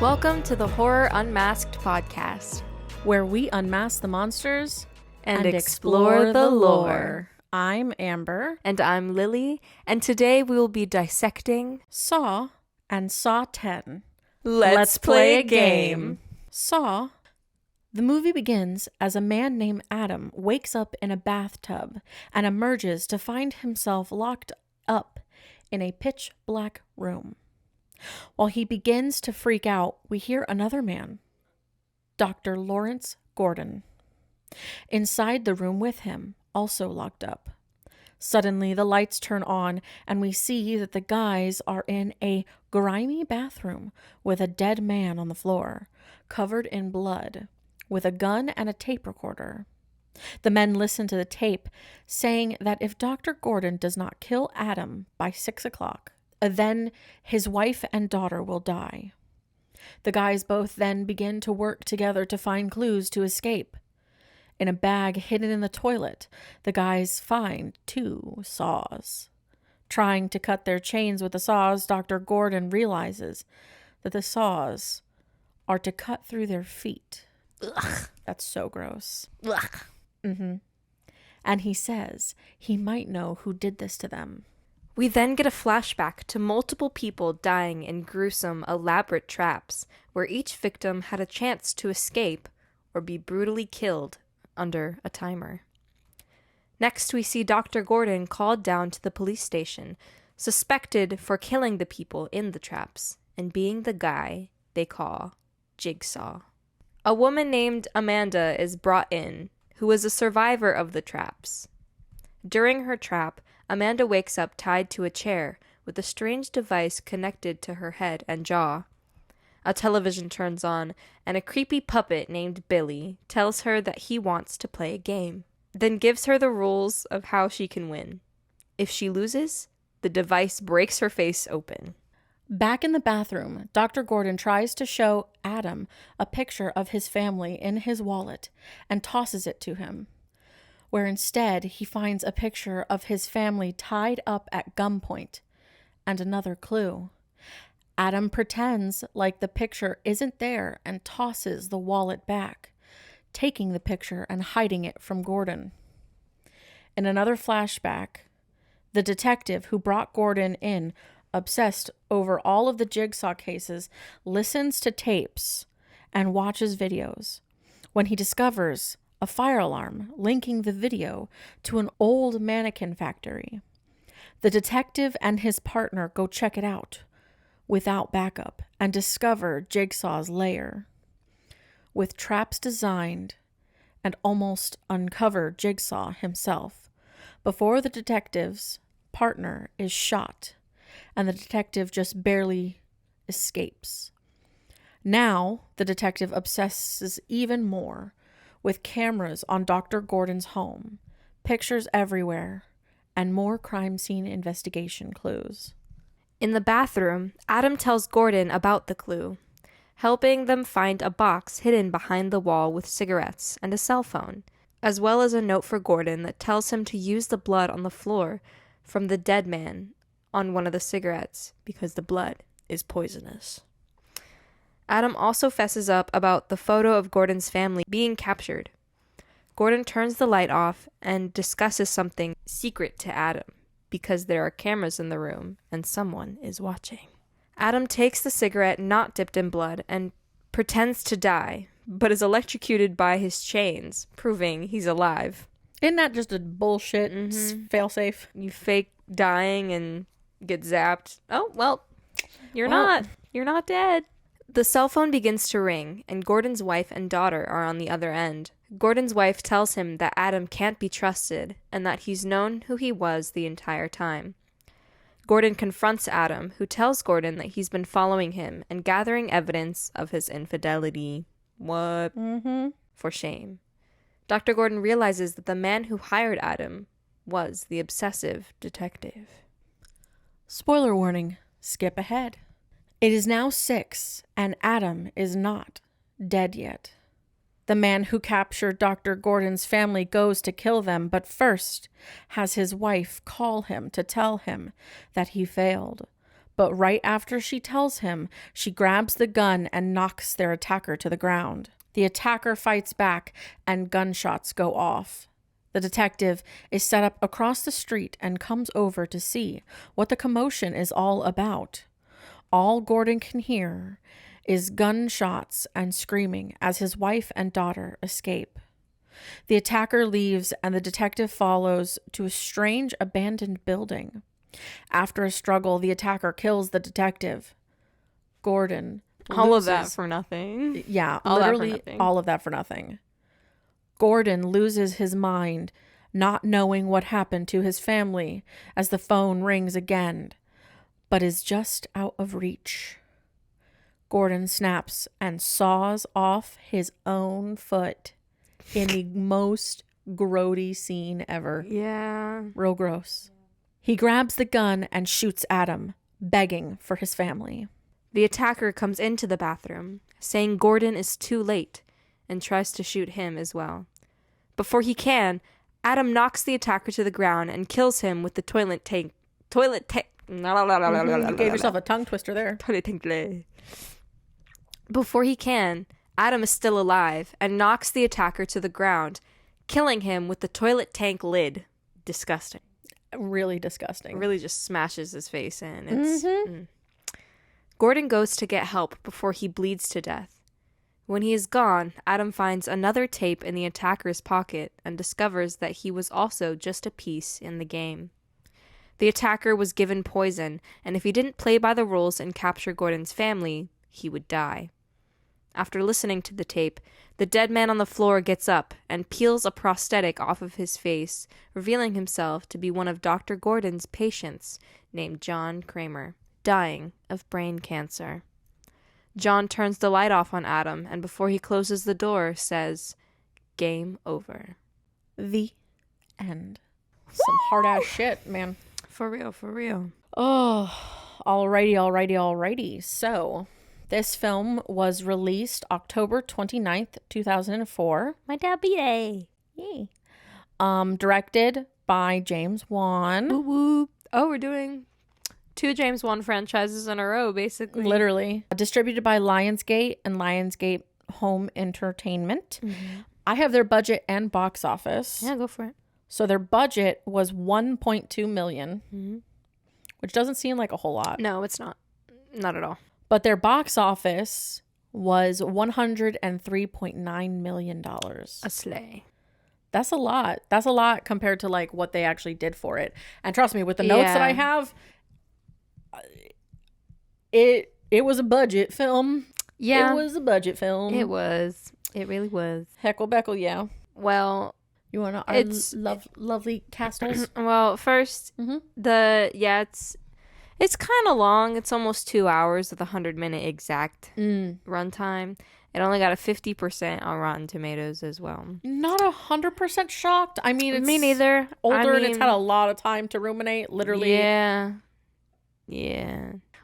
Welcome to the Horror Unmasked podcast, where we unmask the monsters and explore the lore. I'm Amber. And I'm Lily, and today we will be dissecting Saw and Saw 10. Let's play a game. Saw. The movie begins as a man named Adam wakes up in a bathtub and emerges to find himself locked up in a pitch black room. While he begins to freak out, we hear another man, Dr. Lawrence Gordon, inside the room with him, also locked up. Suddenly, the lights turn on, and we see that the guys are in a grimy bathroom with a dead man on the floor, covered in blood, with a gun and a tape recorder. The men listen to the tape, saying that if Dr. Gordon does not kill Adam by 6 o'clock, then his wife and daughter will die. The guys both then begin to work together to find clues to escape. In a bag hidden in the toilet, the guys find 2 saws. Trying to cut their chains with the saws, Dr. Gordon realizes that the saws are to cut through their feet. Ugh. That's so gross. Ugh. And he says he might know who did this to them. We then get a flashback to multiple people dying in gruesome, elaborate traps, where each victim had a chance to escape or be brutally killed under a timer. Next, we see Dr. Gordon called down to the police station, suspected for killing the people in the traps and being the guy they call Jigsaw. A woman named Amanda is brought in, who is a survivor of the traps. During her trap, Amanda wakes up tied to a chair with a strange device connected to her head and jaw. A television turns on, and a creepy puppet named Billy tells her that he wants to play a game, then gives her the rules of how she can win. If she loses, the device breaks her face open. Back in the bathroom, Dr. Gordon tries to show Adam a picture of his family in his wallet and tosses it to him, where instead he finds a picture of his family tied up at gunpoint and another clue. Adam pretends like the picture isn't there and tosses the wallet back, taking the picture and hiding it from Gordon. In another flashback, the detective who brought Gordon in, obsessed over all of the Jigsaw cases, listens to tapes and watches videos when he discovers a fire alarm linking the video to an old mannequin factory. The detective and his partner go check it out without backup and discover Jigsaw's lair. With traps designed and almost uncover Jigsaw himself before the detective's partner is shot, and the detective just barely escapes. Now, the detective obsesses even more with cameras on Dr. Gordon's home, pictures everywhere, and more crime scene investigation clues. In the bathroom, Adam tells Gordon about the clue, helping them find a box hidden behind the wall with cigarettes and a cell phone, as well as a note for Gordon that tells him to use the blood on the floor from the dead man on one of the cigarettes because the blood is poisonous. Adam also fesses up about the photo of Gordon's family being captured. Gordon turns the light off and discusses something secret to Adam because there are cameras in the room and someone is watching. Adam takes the cigarette not dipped in blood and pretends to die, but is electrocuted by his chains, proving he's alive. Isn't that just a bullshit failsafe? You fake dying and get zapped. Oh, well, you're not dead. The cell phone begins to ring, and Gordon's wife and daughter are on the other end. Gordon's wife tells him that Adam can't be trusted and that he's known who he was the entire time. Gordon confronts Adam, who tells Gordon that he's been following him and gathering evidence of his infidelity. What? For shame. Dr. Gordon realizes that the man who hired Adam was the obsessive detective. Spoiler warning, skip ahead. It is now 6, and Adam is not dead yet. The man who captured Dr. Gordon's family goes to kill them, but first has his wife call him to tell him that he failed, But right after she tells him, she grabs the gun and knocks their attacker to the ground. The attacker fights back and gunshots go off. The detective is set up across the street and comes over to see what the commotion is all about. All Gordon can hear is gunshots and screaming as his wife and daughter escape. The attacker leaves and the detective follows to a strange abandoned building. After a struggle, the attacker kills the detective. Gordon All of loses- that for nothing. Yeah, All that for literally nothing. all of that for nothing. Gordon loses his mind, not knowing what happened to his family as the phone rings again, but is just out of reach. Gordon snaps and saws off his own foot in the most grody scene ever. Yeah. Real gross. He grabs the gun and shoots Adam, begging for his family. The attacker comes into the bathroom, saying Gordon is too late, and tries to shoot him as well. Before he can, Adam knocks the attacker to the ground and kills him with the toilet tank. You gave yourself a tongue twister there. Before he can, Adam is still alive and knocks the attacker to the ground, killing him with the toilet tank lid. Disgusting. Really disgusting. It really just smashes his face in. It's Gordon goes to get help before he bleeds to death. When he is gone, Adam finds another tape in the attacker's pocket and discovers that he was also just a piece in the game. The attacker was given poison, and if he didn't play by the rules and capture Gordon's family, he would die. After listening to the tape, the dead man on the floor gets up and peels a prosthetic off of his face, revealing himself to be one of Dr. Gordon's patients named John Kramer, dying of brain cancer. John turns the light off on Adam, and before he closes the door, says, "Game over." The end. Some hard-ass shit, man. For real, for real. Oh, alrighty. So, this film was released October 29th, 2004. My Dabby Day. Yay. Directed by James Wan. Woo woo. Oh, we're doing 2 James Wan franchises in a row, basically. Literally. Distributed by Lionsgate and Lionsgate Home Entertainment. Mm-hmm. I have their budget and box office. Yeah, go for it. So their budget was $1.2 million, which doesn't seem like a whole lot. No, it's not. Not at all. But their box office was $103.9 million. A sleigh. That's a lot. That's a lot compared to like what they actually did for it. And trust me, with the notes that I have, it was a budget film. Yeah. It was a budget film. It was. It really was. Heckle Beckle, yeah. Well, You want to It's- lovely castles? well, first, it's kind of long. It's almost 2 hours with a 100-minute exact runtime. It only got a 50% on Rotten Tomatoes as well. Not 100% shocked. I mean, it's Me neither. older and it's had a lot of time to ruminate, literally. Yeah.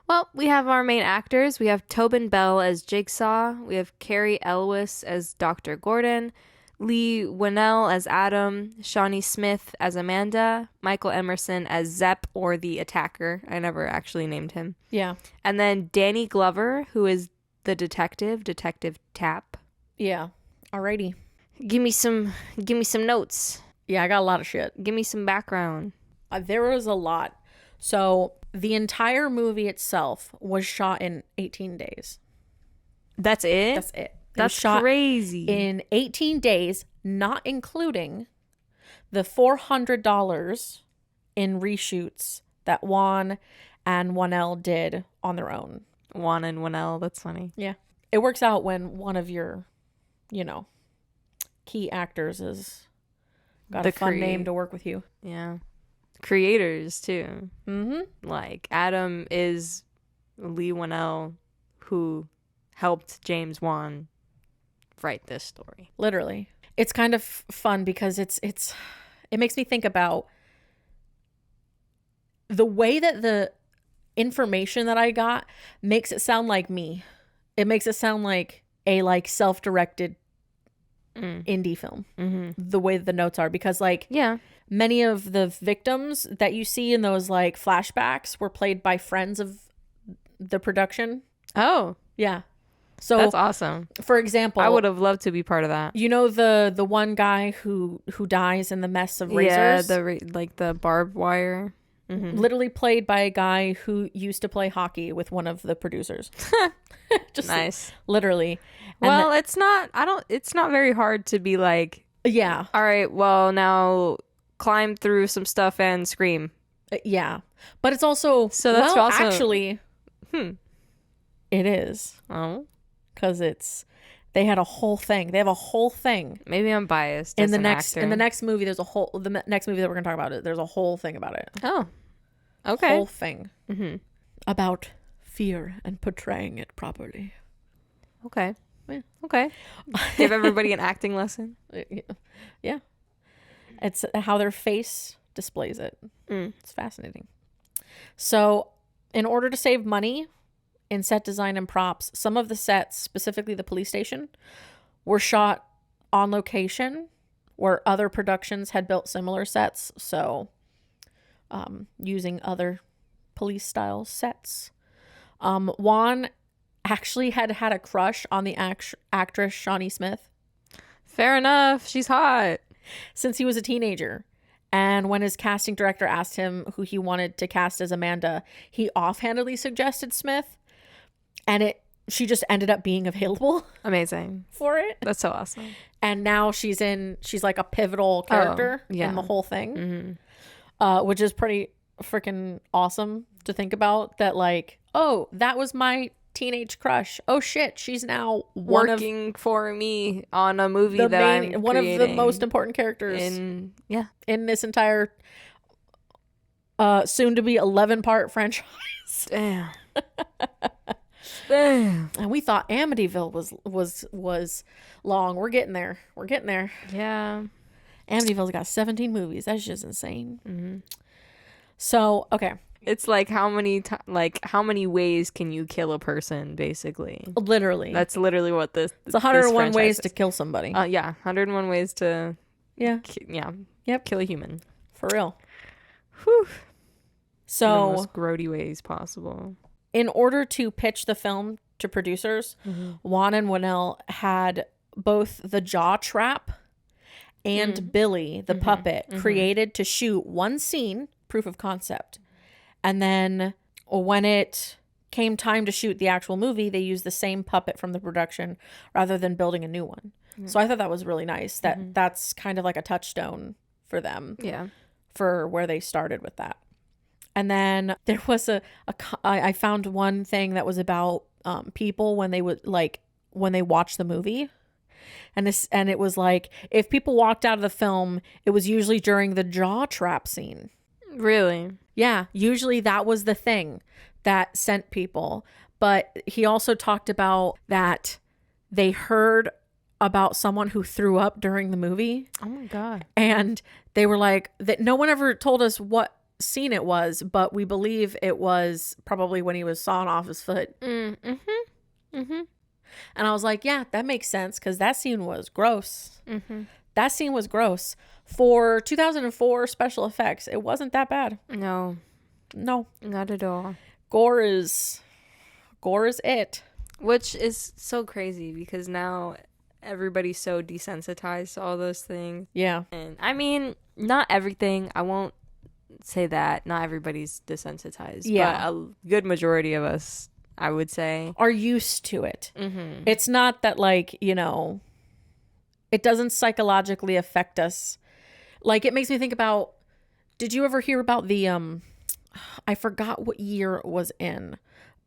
Well, we have our main actors. We have Tobin Bell as Jigsaw. We have Carrie Elwes as Dr. Gordon. Lee Winnell as Adam. Shawnee Smith as Amanda. Michael Emerson as Zepp, or the attacker. I never actually named him. Yeah. And then Danny Glover, who is the detective, Detective Tapp. Yeah. Alrighty. Give me some notes. Yeah, I got a lot of shit. Give me some background. There was a lot. So the entire movie itself was shot in 18 days. That's it? That's it. That's shot crazy. in 18 days, not including the $400 in reshoots that Wan and Winnell did on their own. Juan and Winnell, that's funny. Yeah. It works out when one of your, key actors is got a fun name to work with you. Yeah. Creators, too. Mm-hmm. Like, Adam is Lee Winnell, who helped James Wan write this story. Literally. It's kind of fun because it makes me think about the way that the information that I got makes it sound like me. It makes it sound like a self-directed indie film. Mm-hmm. The way the notes are, because Yeah. many of the victims that you see in those flashbacks were played by friends of the production. Oh, Yeah. So that's awesome. for example, I would have loved to be part of that. you know the one guy who dies in the mess of razors? Yeah, the barbed wire. Mm-hmm. Literally played by a guy who used to play hockey with one of the producers. Just Nice. literally. And Well, it's not very hard to be like, yeah. all right, well, now climb through some stuff and scream. Yeah. But it's also, So that's well, also- actually, it is. Oh, Because they had a whole thing. They have a whole thing. maybe I'm biased In as the an next actor. in the next movie, there's the next movie that we're gonna talk about it. There's a whole thing about it. Oh, okay. Whole thing Mm-hmm. about fear and portraying it properly. Okay. Yeah. Okay. Give everybody an acting lesson. Yeah, it's how their face displays it. Mm. It's fascinating. So, in order to save money in set design and props, some of the sets, specifically the police station, were shot on location where other productions had built similar sets. So, using other police style sets. Juan actually had a crush on the actress Shawnee Smith Fair enough. She's hot. since he was a teenager. And when his casting director asked him who he wanted to cast as Amanda, he offhandedly suggested Smith. And she just ended up being available Amazing. for it. That's so awesome. And now she's like a pivotal character yeah. in the whole thing. Mm-hmm. Which is pretty freaking awesome to think about, that like, oh, that was my teenage crush. Oh shit, she's now Working for me on a movie one of the that main, I'm one of the creating most important characters in this entire soon to be 11-part franchise. Damn. Damn. And we thought Amityville was long. We're getting there. Yeah. Amityville's got 17 movies. That's just insane. Mm-hmm. So, okay. It's like how many ways can you kill a person, basically? Literally. That's literally what this. It's 101 this ways franchise to kill somebody. Yeah, 101 ways to Yeah. Yep. kill a human. For real. Whew. The So, most grody ways possible. in order to pitch the film to producers, Juan and Winnell had both the jaw trap and Billy, the puppet, created to shoot one scene, proof of concept. And then when it came time to shoot the actual movie, they used the same puppet from the production rather than building a new one. So I thought that was really nice. That's kind of like a touchstone for them. Yeah. For where they started with that. And then there was I found one thing that was about people when they watched the movie. And it was like, if people walked out of the film, it was usually during the jaw trap scene. Really? Yeah, usually that was the thing that sent people. But he also talked about that they heard about someone who threw up during the movie. Oh my God. And they were like, that no one ever told us what scene it was, but we believe it was probably when he was sawing off his foot. And I was like, yeah, that makes sense, because that scene was gross. That scene was gross. For 2004 special effects, it wasn't that bad. No, No. not at all. Gore is it. Which is so crazy because now everybody's so desensitized to all those things. Yeah. And I mean, not everything. I won't say that. Not everybody's desensitized. Yeah. But a good majority of us, I would say, Are used to it. It's not that, like, it doesn't psychologically affect us. Like, it makes me think about, did you ever hear about the, I forgot what year it was in,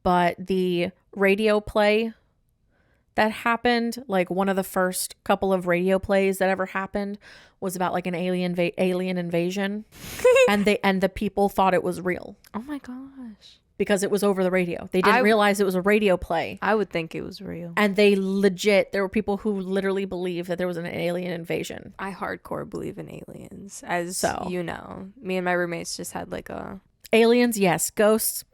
but the radio play that happened, like one of the first couple of radio plays that ever happened was about like an alien invasion and the people thought it was real oh my gosh, because it was over the radio. They didn't realize it was a radio play. I would think it was real. And there were people who literally believed that there was an alien invasion. I hardcore believe in aliens, as So. you know. Me and my roommates just had like a... Aliens, yes. Ghosts,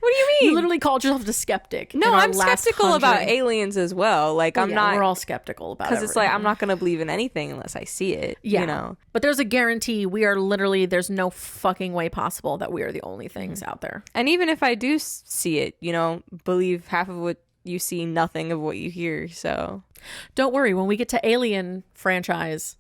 What What do you mean? You literally called yourself a skeptic. No, in our I'm last skeptical about 100. aliens as well. Like, Well, I'm yeah, not, we're all skeptical about it. because it's like, I'm not going to believe in anything unless I see it, Yeah. you know? But there's a guarantee we are literally, there's no fucking way possible that we are the only things out there. And even if I do see it, you know, believe half of what you see, nothing of what you hear. So Don't worry, when we get to Alien franchise,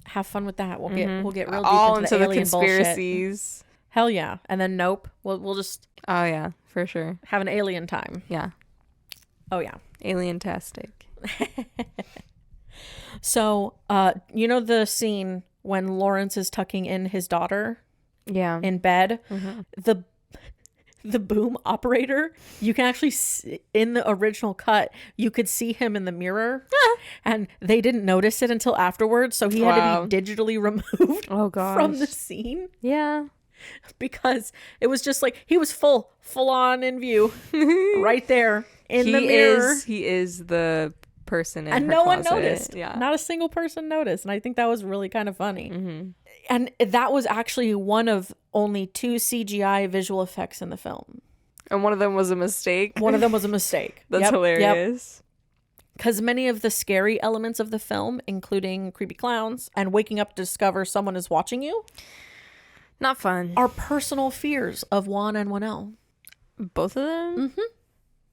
have fun with that. We'll get real deep all into into the the alien bullshit. conspiracies. Hell yeah. And then Nope. We'll just Oh, yeah, for sure. have an alien time. Yeah. Oh yeah. Alien-tastic. So, you know the scene when Lawrence is tucking in his daughter Yeah. in bed? The boom operator, you can actually see, in the original cut, you could see him in the mirror, and they didn't notice it until afterwards, so he had to be digitally removed Oh, gosh. from the scene Yeah. because it was just like he was full on in view right there in the mirror. He is the person in And her no one closet. noticed. Yeah. Not a single person noticed. And I think that was really kind of funny. Mm-hmm. And that was actually one of only 2 CGI visual effects in the film. And one of them was a mistake. One of them was a mistake. That's hilarious. Because many of the scary elements of the film, including creepy clowns and waking up to discover someone is watching you, Not fun. are personal fears of Juan and Juanelle. Both of them?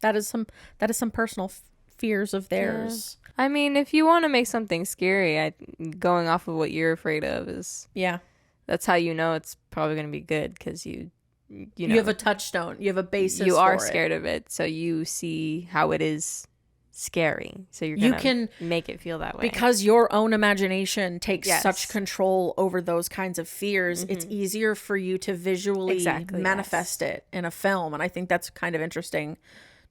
That is some personal fears of theirs. I mean, if you want to make something scary, going off of what you're afraid of Yeah. that's how you know it's probably going to be good, because you know, You have a touchstone. You have a basis. you are for it. scared of it, so you see how it is scary, so You gonna can make it feel that way. because your own imagination takes Yes. such control over those kinds of fears. It's easier for you to visually Exactly, manifest it in a film, and I think that's kind of interesting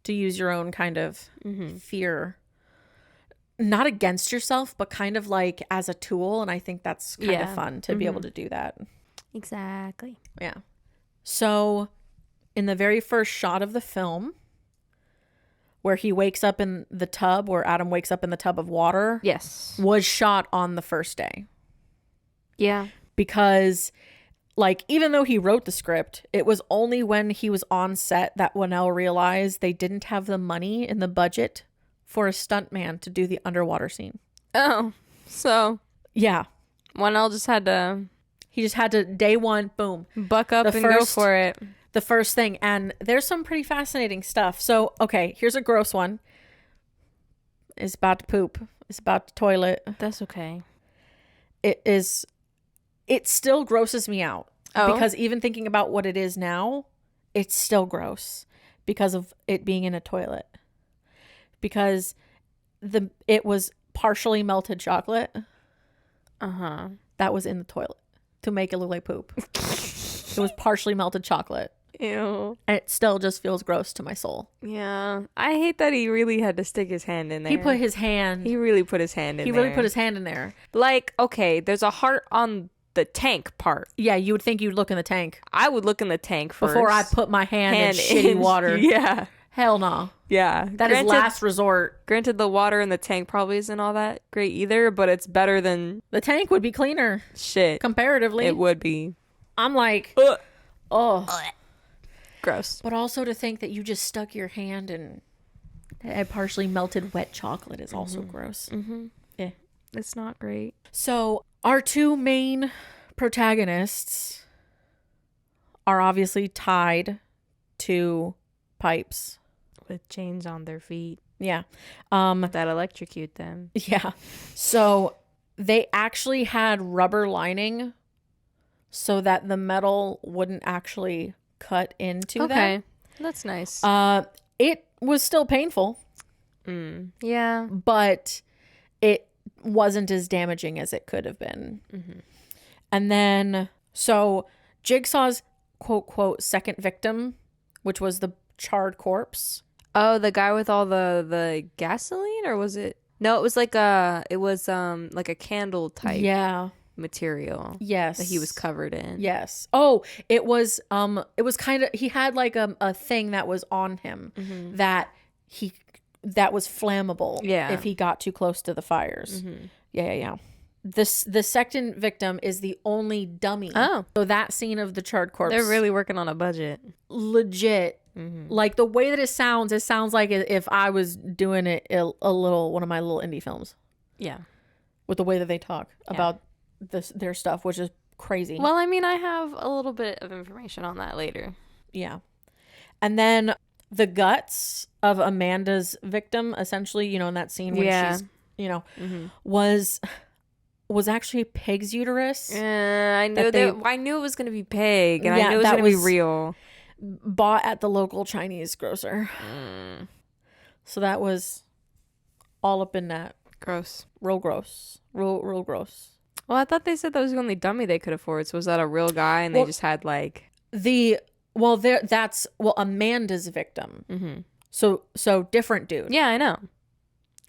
to use your own kind of fear, not against yourself, but kind of like as a tool. And I think that's kind of fun to be able to do that. Exactly. Yeah. So in the very first shot of the film, where he wakes up in the tub, where Adam wakes up in the tub of water, Yes. was shot on the first day. Yeah. Because, like, even though he wrote the script, it was only when he was on set that Winnell realized they didn't have the money in the budget for a stuntman to do the underwater scene. Oh, so Yeah. Juanel just had to He just had to, day one, boom, buck up The and go first- for it. the first thing. And there's some pretty fascinating stuff. So, okay, here's a gross one. It's about to poop. It's about to toilet. That's okay. It still grosses me out. Oh. Because even thinking about what it is now, it's still gross because of it being in a toilet. Because it was partially melted chocolate Uh-huh. that was in the toilet to make it look like poop. It was partially melted chocolate. Ew. And it still just feels gross to my soul. Yeah. I hate that he really had to stick his hand in there. He put his hand. He really put his hand in He there. really put his hand in there. Like, okay, there's a heart on the tank part. Yeah, you would think you'd look in the tank I would look in the tank first. before I put my hand in shitty water. Yeah. Hell no. Yeah. That is last resort. Granted, the water in the tank probably isn't all that great either, but it's better than The tank would be cleaner shit. comparatively. It would be. I'm like, Ugh. oh. Gross. But also to think that you just stuck your hand in a partially melted wet chocolate is also gross. Yeah. It's not great. So our 2 main protagonists are obviously tied to pipes. With chains on their feet Yeah. that electrocute them. Yeah. So they actually had rubber lining so that the metal wouldn't actually cut into them. That's nice. It was still painful, Yeah. but it wasn't as damaging as it could have been. And then, so Jigsaw's quote, second victim, which was the charred corpse. Oh, the guy with all the gasoline, or was it? No, it was like a candle type material Yes. that he was covered in. Yes. Oh, it was kind of, he had like a thing that was on him that was flammable. Yeah. If he got too close to the fires. Yeah. The second victim is the only dummy. Oh. So that scene of the charred corpse. They're really working on a budget. legit Like the way that it sounds like if I was doing it one of my little indie films. Yeah. With the way that they talk about their stuff, which is crazy. Well, I mean, I have a little bit of information on that later. Yeah. And then the guts of Amanda's victim, essentially, you know, in that scene when she's, you know, was actually Pig's uterus. I knew I knew it was going to be pig, and I knew it was going to be real. Bought at the local Chinese grocer. So that was all up in that. Gross. Real gross. Real gross. Well, I thought they said that was the only dummy they could afford. So was that a real guy, and they just had like Amanda's victim. So different dude. Yeah, I know.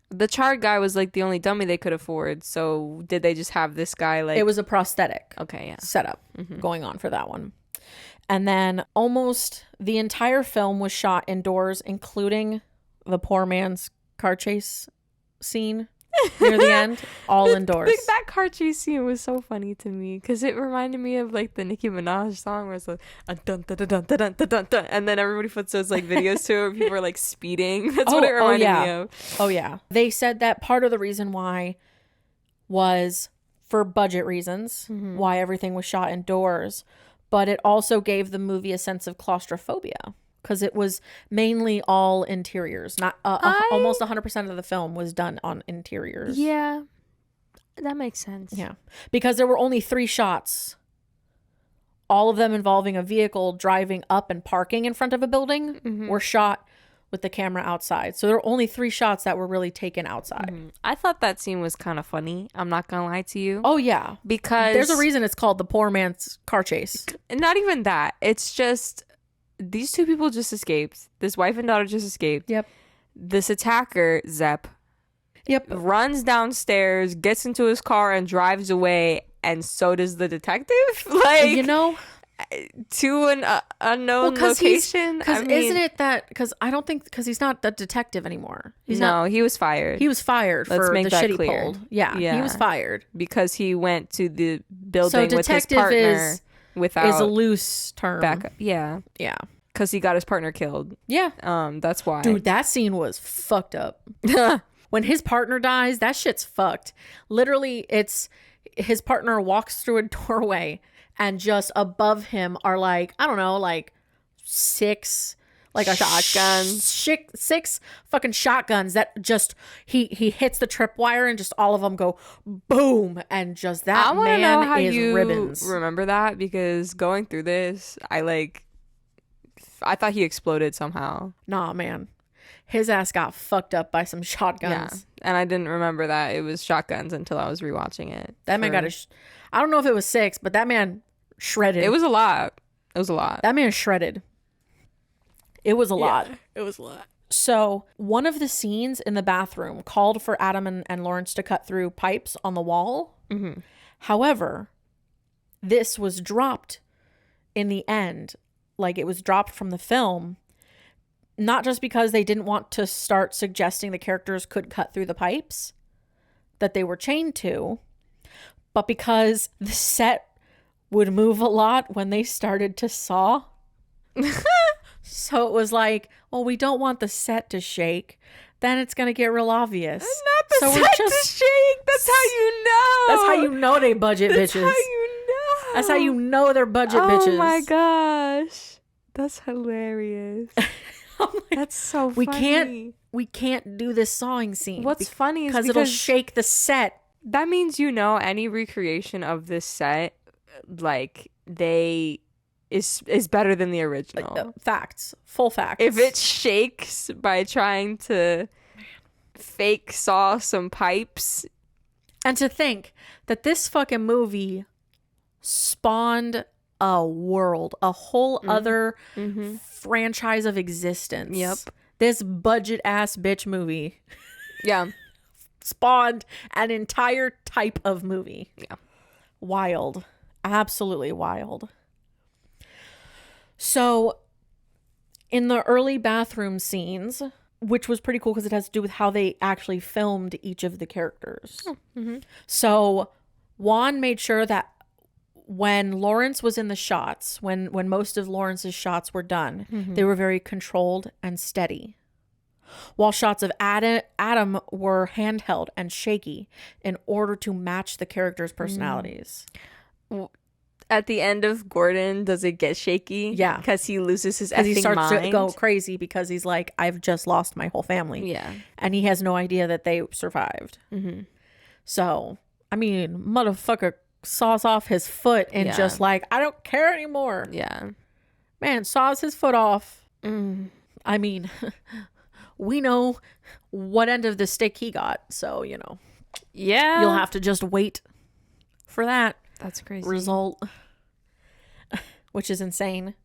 The charred guy was like the only dummy they could afford. So did they just have this guy like? It was a prosthetic. Okay, yeah. Setup going on for that one. And then almost the entire film was shot indoors, including the poor man's car chase scene near the end, all indoors. That car chase scene was so funny to me because it reminded me of like the Nicki Minaj song where it's like a dun dun dun dun dun dun dun dun, and then everybody puts those like videos to it where people are like speeding. That's what it reminded me of. Oh yeah. They said that part of the reason why was for budget reasons, why everything was shot indoors, but it also gave the movie a sense of claustrophobia. Because it was mainly all interiors. Not almost 100% of the film was done on interiors. Yeah, that makes sense. Yeah, because there were only 3 shots, all of them involving a vehicle driving up and parking in front of a building, were shot with the camera outside. So there were only 3 shots that were really taken outside. I thought that scene was kind of funny. I'm not gonna lie to you. Oh yeah, because there's a reason it's called the poor man's car chase. Not even that. It's just. These 2 people just escaped. This wife and daughter just escaped. Yep. This attacker, Zepp, runs downstairs, gets into his car, and drives away. And so does the detective. Like, you know, to an unknown location. Because isn't it that? Because I don't think because he's not the detective anymore. He was fired. He was fired Let's for make the that shit he clear. pulled. Yeah, he was fired because he went to the building so with his partner. Without is a loose term. Backup. Yeah. Because he got his partner killed. Yeah. That's why. Dude, that scene was fucked up. When his partner dies, that shit's fucked. Literally, it's his partner walks through a doorway and just above him are like, I don't know, like 6 like a shotguns. 6 fucking shotguns that just he hits the tripwire and just all of them go boom and just that man know how is you ribbons. Remember that because going through this, I thought he exploded somehow. Nah, man. His ass got fucked up by some shotguns. Yeah, and I didn't remember that it was shotguns until I was rewatching it. That man got I don't know if it was 6, but that man shredded. It was a lot. That man shredded. It was a lot. It was a lot. So one of the scenes in the bathroom called for Adam and Lawrence to cut through pipes on the wall. However, this was dropped in the end. Like it was dropped from the film. Not just because they didn't want to start suggesting the characters could cut through the pipes that they were chained to, but because the set would move a lot when they started to saw. So it was like, well, we don't want the set to shake. Then it's going to get real obvious. Not the set to shake. That's how you know. That's how you know they budget bitches. That's how you know. That's how you know they're budget bitches. Oh my gosh. That's hilarious. That's so funny. We can't do this sawing scene. What's funny is because it'll shake the set. That means any recreation of this set, like is better than the original. Facts. Full facts. If it shakes by trying to fake saw some pipes. And to think that this fucking movie spawned a world, a whole other franchise of existence. Yep. This budget ass bitch movie. Yeah. Spawned an entire type of movie. Yeah. Wild. Absolutely wild. So in the early bathroom scenes, which was pretty cool because it has to do with how they actually filmed each of the characters. So Juan made sure that when Lawrence was in the shots, when most of Lawrence's shots were done, Mm-hmm. they were very controlled and steady. While shots of Adam were handheld and shaky in order to match the characters' personalities. At the end of Gordon, does it get shaky? Yeah. Because he loses his Because he effing starts mind. to go crazy because he's like, I've just lost my whole family. Yeah. And he has no idea that they survived. Mm-hmm. So, I mean, motherfucker saws off his foot and Yeah. just like, I don't care anymore. Yeah. Man, saws his foot off. Mm. I mean, we know what end of the stick he got. So, Yeah. you'll have to just wait for that That's crazy. result, which is insane.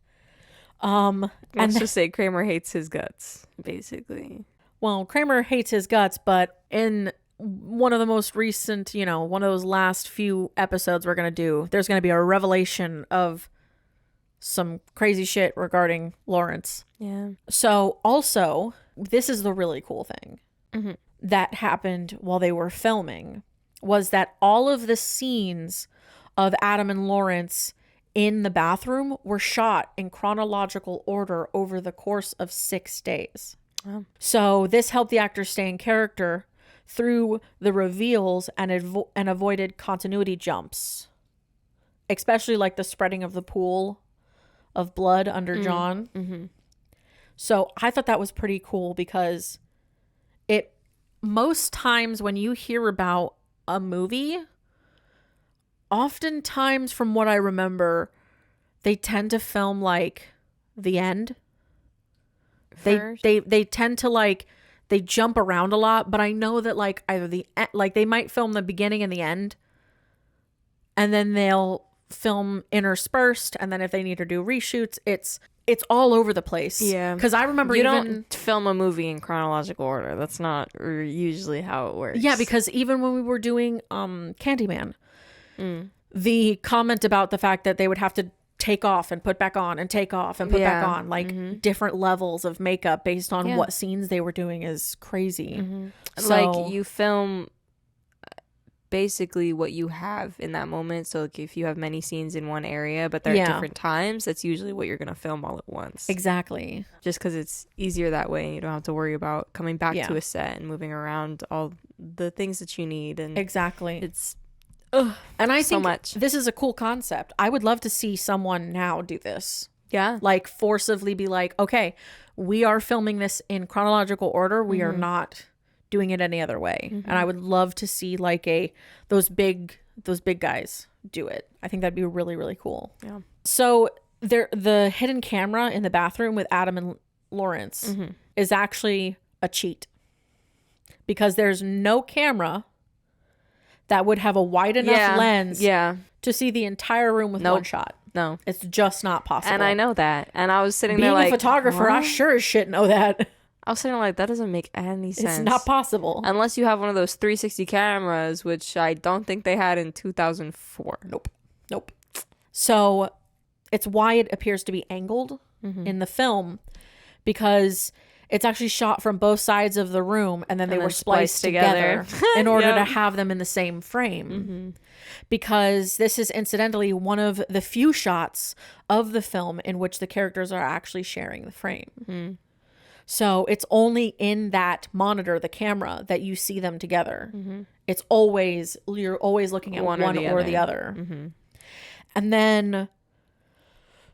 Let's and just say Kramer hates his guts, basically. well, Kramer hates his guts, but in one of the most recent, one of those last few episodes we're going to do, there's going to be a revelation of some crazy shit regarding Lawrence. Yeah. So also, this is the really cool thing Mhm. that happened while they were filming was that all of the scenes of Adam and Lawrence in the bathroom were shot in chronological order over the course of 6 days. Wow. So this helped the actors stay in character through the reveals and avoided continuity jumps, especially like the spreading of the pool of blood under John. Mm-hmm. So I thought that was pretty cool because most times when you hear about a movie, oftentimes from what I remember, they tend to film like the end. They tend to like, they jump around a lot, but I know that like either they might film the beginning and the end, and then they'll film interspersed, and then if they need to do reshoots, it's all over the place. Yeah. Because I remember You even don't film a movie in chronological order. That's not usually how it works. yeah, because even when we were doing Candyman, the comment about the fact that they would have to take off and put back on and take off and put back Yeah. on, like different levels of makeup based on Yeah. what scenes they were doing is crazy. So, like you film basically what you have in that moment. So like if you have many scenes in one area, but they're Yeah. at different times, that's usually what you're going to film all at once. exactly. Just because it's easier that way. You don't have to worry about coming back Yeah. to a set and moving around all the things that you need. And Exactly. it's And I so think much. this is a cool concept. I would love to see someone now do this. yeah. Like forcibly be like, okay, we are filming this in chronological order. We are not doing it any other way. And I would love to see like those big guys do it. I think that'd be really, really cool. Yeah. So the hidden camera in the bathroom with Adam and Lawrence is actually a cheat because there's no camera that would have a wide enough lens Yeah. to see the entire room with Nope. one shot. No. It's just not possible. And I know that. And I was sitting Being there like, a photographer, I what? sure as shit know that. I was sitting there like, that doesn't make any sense. It's not possible. Unless you have one of those 360 cameras, which I don't think they had in 2004. Nope. So it's why it appears to be angled in the film, because it's actually shot from both sides of the room and then they And were then spliced spliced together together. in order to Yep. have them in the same frame. Because this is incidentally one of the few shots of the film in which the characters are actually sharing the frame. So it's only in that monitor, the camera, that you see them together. It's always, you're always looking at one or the other. And then,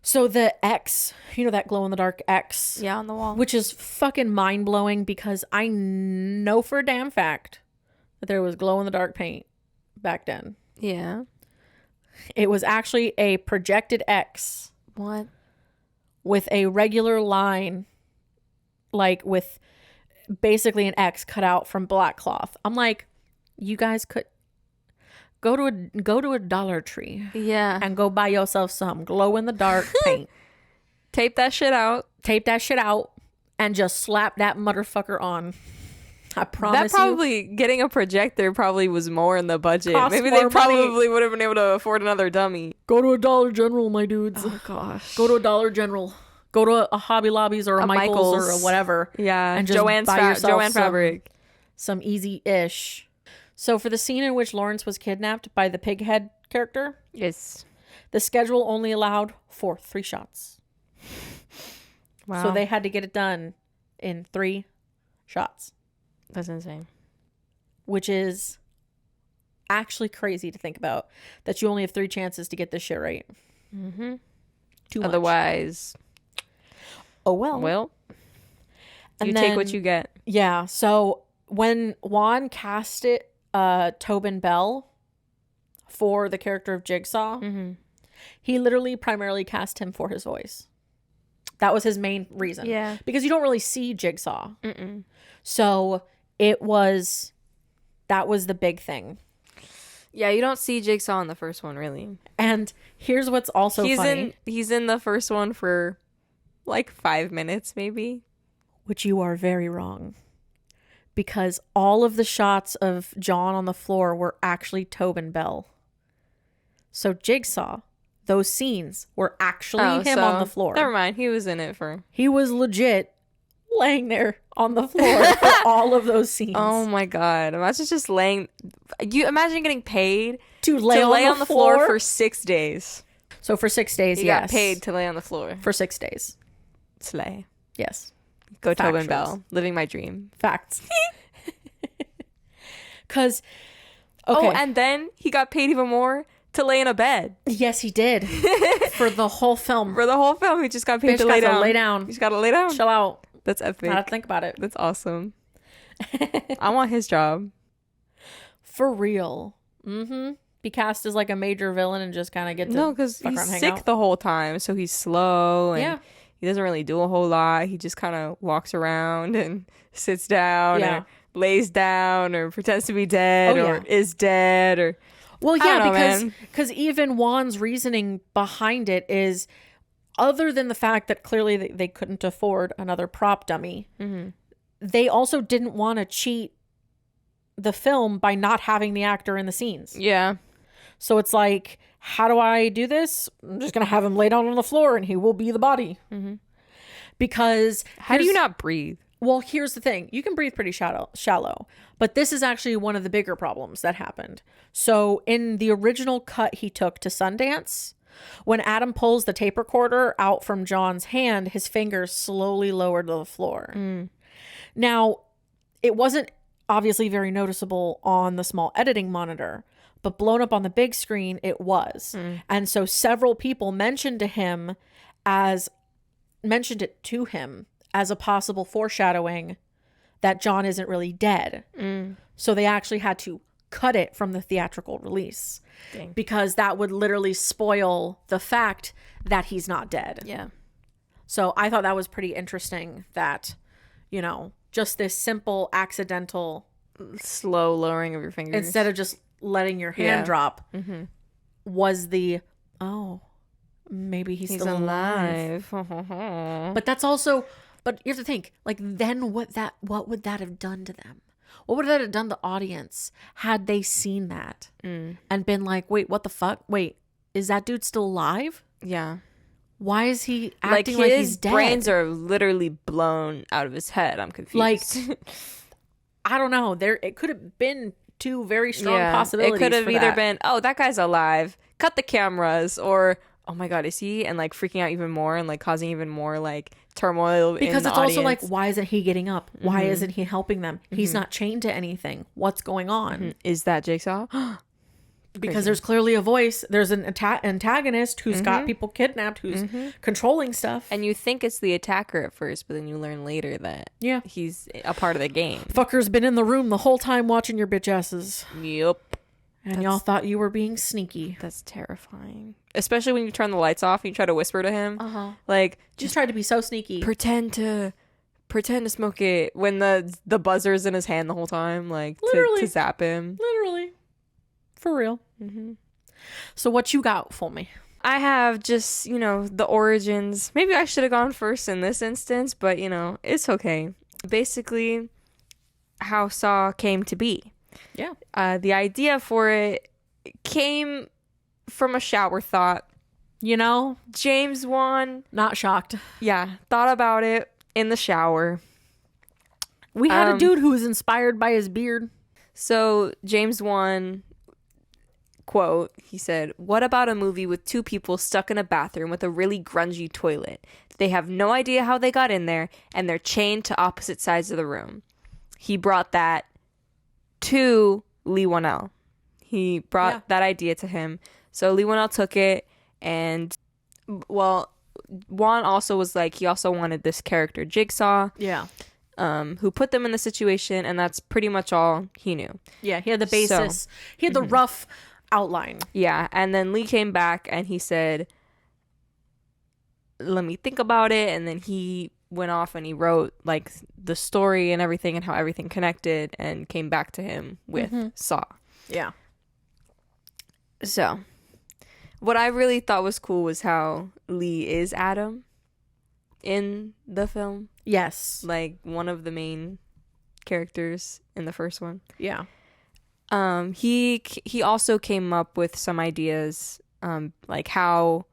so the X, that glow in the dark X, Yeah, on the wall. which is fucking mind blowing because I know for a damn fact that there was glow in the dark paint back then. Yeah. It was actually a projected X What? with a regular line, like with basically an X cut out from black cloth. I'm like, you guys could go to a Dollar Tree Yeah. and go buy yourself some glow in the dark paint. Tape that shit out. Tape that shit out and just slap that motherfucker on. I promise That probably, getting a projector probably was more in the budget. Cost Maybe more they money. probably would have been able to afford another dummy. Go to a Dollar General, my dudes. Oh, gosh. Go to a Dollar General. Go to a Hobby Lobby's or a Michael's or a whatever. Yeah. And just Joanne buy yourself Fabric. Some easy-ish. So for the scene in which Lawrence was kidnapped by the pighead character, Yes. The schedule only allowed for 3 shots. Wow. So they had to get it done in 3 shots. That's insane. Which is actually crazy to think about. That you only have 3 chances to get this shit right. Mm-hmm. Too much. Otherwise, oh well. Well, And you then, take what you get. Yeah. So when Juan casted Tobin Bell for the character of Jigsaw, Mm-hmm. he literally primarily cast him for his voice. That was his main reason. Yeah. Because you don't really see Jigsaw. Mm-mm. So that was the big thing. Yeah, you don't see Jigsaw in the first one, really. And here's what's also funny. He's in the first one for like 5 minutes, maybe. Which you are very wrong. Because all of the shots of John on the floor were actually Tobin Bell. So Jigsaw, those scenes were actually him on the floor. Never mind. He was in it for... He was legit laying there on the floor for all of those scenes. Oh my God. Imagine just laying... You imagine getting paid to lay on the floor for 6 days. So for 6 days, He got paid to lay on the floor. For 6 days. Slay. Yes. Go Tobin Factuals. Bell. Living my dream. Facts. Because, okay. Oh, and then he got paid even more to lay in a bed. Yes, he did. For the whole film. For the whole film, he just got paid Bitch to lay got to down. lay down. He's got to lay down. Chill out. That's epic. Gotta think about it. That's awesome. I want his job. For real. Mm-hmm. Be cast as like a major villain and just kind of get to No, because fuck he's around, hang sick out. the whole time, so he's slow and Yeah. he doesn't really do a whole lot. He just kind of walks around and sits down or lays down or pretends to be dead or is dead or... Well, I yeah, don't know, because even Juan's reasoning behind it is, other than the fact that clearly they couldn't afford another prop dummy, they also didn't want to cheat the film by not having the actor in the scenes. Yeah. So it's like, how do I do this? I'm just going to have him lay down on the floor and he will be the body. Mm-hmm. Because... How do you not breathe? Well, here's the thing. You can breathe pretty shallow, but this is actually one of the bigger problems that happened. So in the original cut he took to Sundance, when Adam pulls the tape recorder out from John's hand, his fingers slowly lowered to the floor. Now, it wasn't obviously very noticeable on the small editing monitor, but blown up on the big screen, it was. And so several people mentioned it to him as a possible foreshadowing that John isn't really dead. So they actually had to cut it from the theatrical release. Dang. Because that would literally spoil the fact that he's not dead. Yeah. So I thought that was pretty interesting that, you know, just this simple accidental... Slow lowering of your fingers. Instead of just letting your hand drop, was the, maybe he's still alive. But that's also... But you have to think, like, then what would that have done to them? What would that have done to the audience had they seen that and been like, wait, what the fuck? Wait, is that dude still alive? Yeah. Why is he acting like he's dead? His brains are literally blown out of his head. I'm confused. Like, I don't know. It could have been 2 very strong possibilities. It could have for either that. been, oh, that guy's alive. Cut the cameras. Or, oh my God, is he? And like freaking out even more and like causing even more like turmoil because in the it's audience. also like, why isn't he getting up? Why isn't he helping them? He's not chained to anything. What's going on? Is that Jigsaw? Because there's clearly a voice. There's an antagonist who's got people kidnapped, who's controlling stuff. And you think it's the attacker at first, but then you learn later that he's a part of the game. Fucker's been in the room the whole time watching your bitch asses. Yep. And y'all thought you were being sneaky. That's terrifying. Especially when you turn the lights off and you try to whisper to him. Like, Just tried to be so sneaky. pretend to smoke it when the buzzer's in his hand the whole time, like to zap him. Literally. For real. So what you got for me? I have just, the origins. Maybe I should have gone first in this instance, but, it's okay. Basically, how Saw came to be. Yeah. The idea for it came from a shower thought. James Wan. Not shocked. Yeah. Thought about it in the shower. We had a dude who was inspired by his beard. So James Wan quote, he said, "What about a movie with two people stuck in a bathroom with a really grungy toilet? They have no idea how they got in there, and they're chained to opposite sides of the room." He brought that to Leigh Whannell. He brought that idea to him. So Leigh Whannell took it, and, well, Juan also was like, he also wanted this character, Jigsaw. Yeah. Who put them in the situation, and that's pretty much all he knew. Yeah, he had the basis. He had the rough outline. Yeah, and then Lee came back and he said, "Let me think about it," and then he went off and he wrote like the story and everything and how everything connected, and came back to him with Saw. Yeah. So, what I really thought was cool was how Lee is Adam in the film. Yes. Like one of the main characters in the first one. Yeah. He also came up with some ideas, like how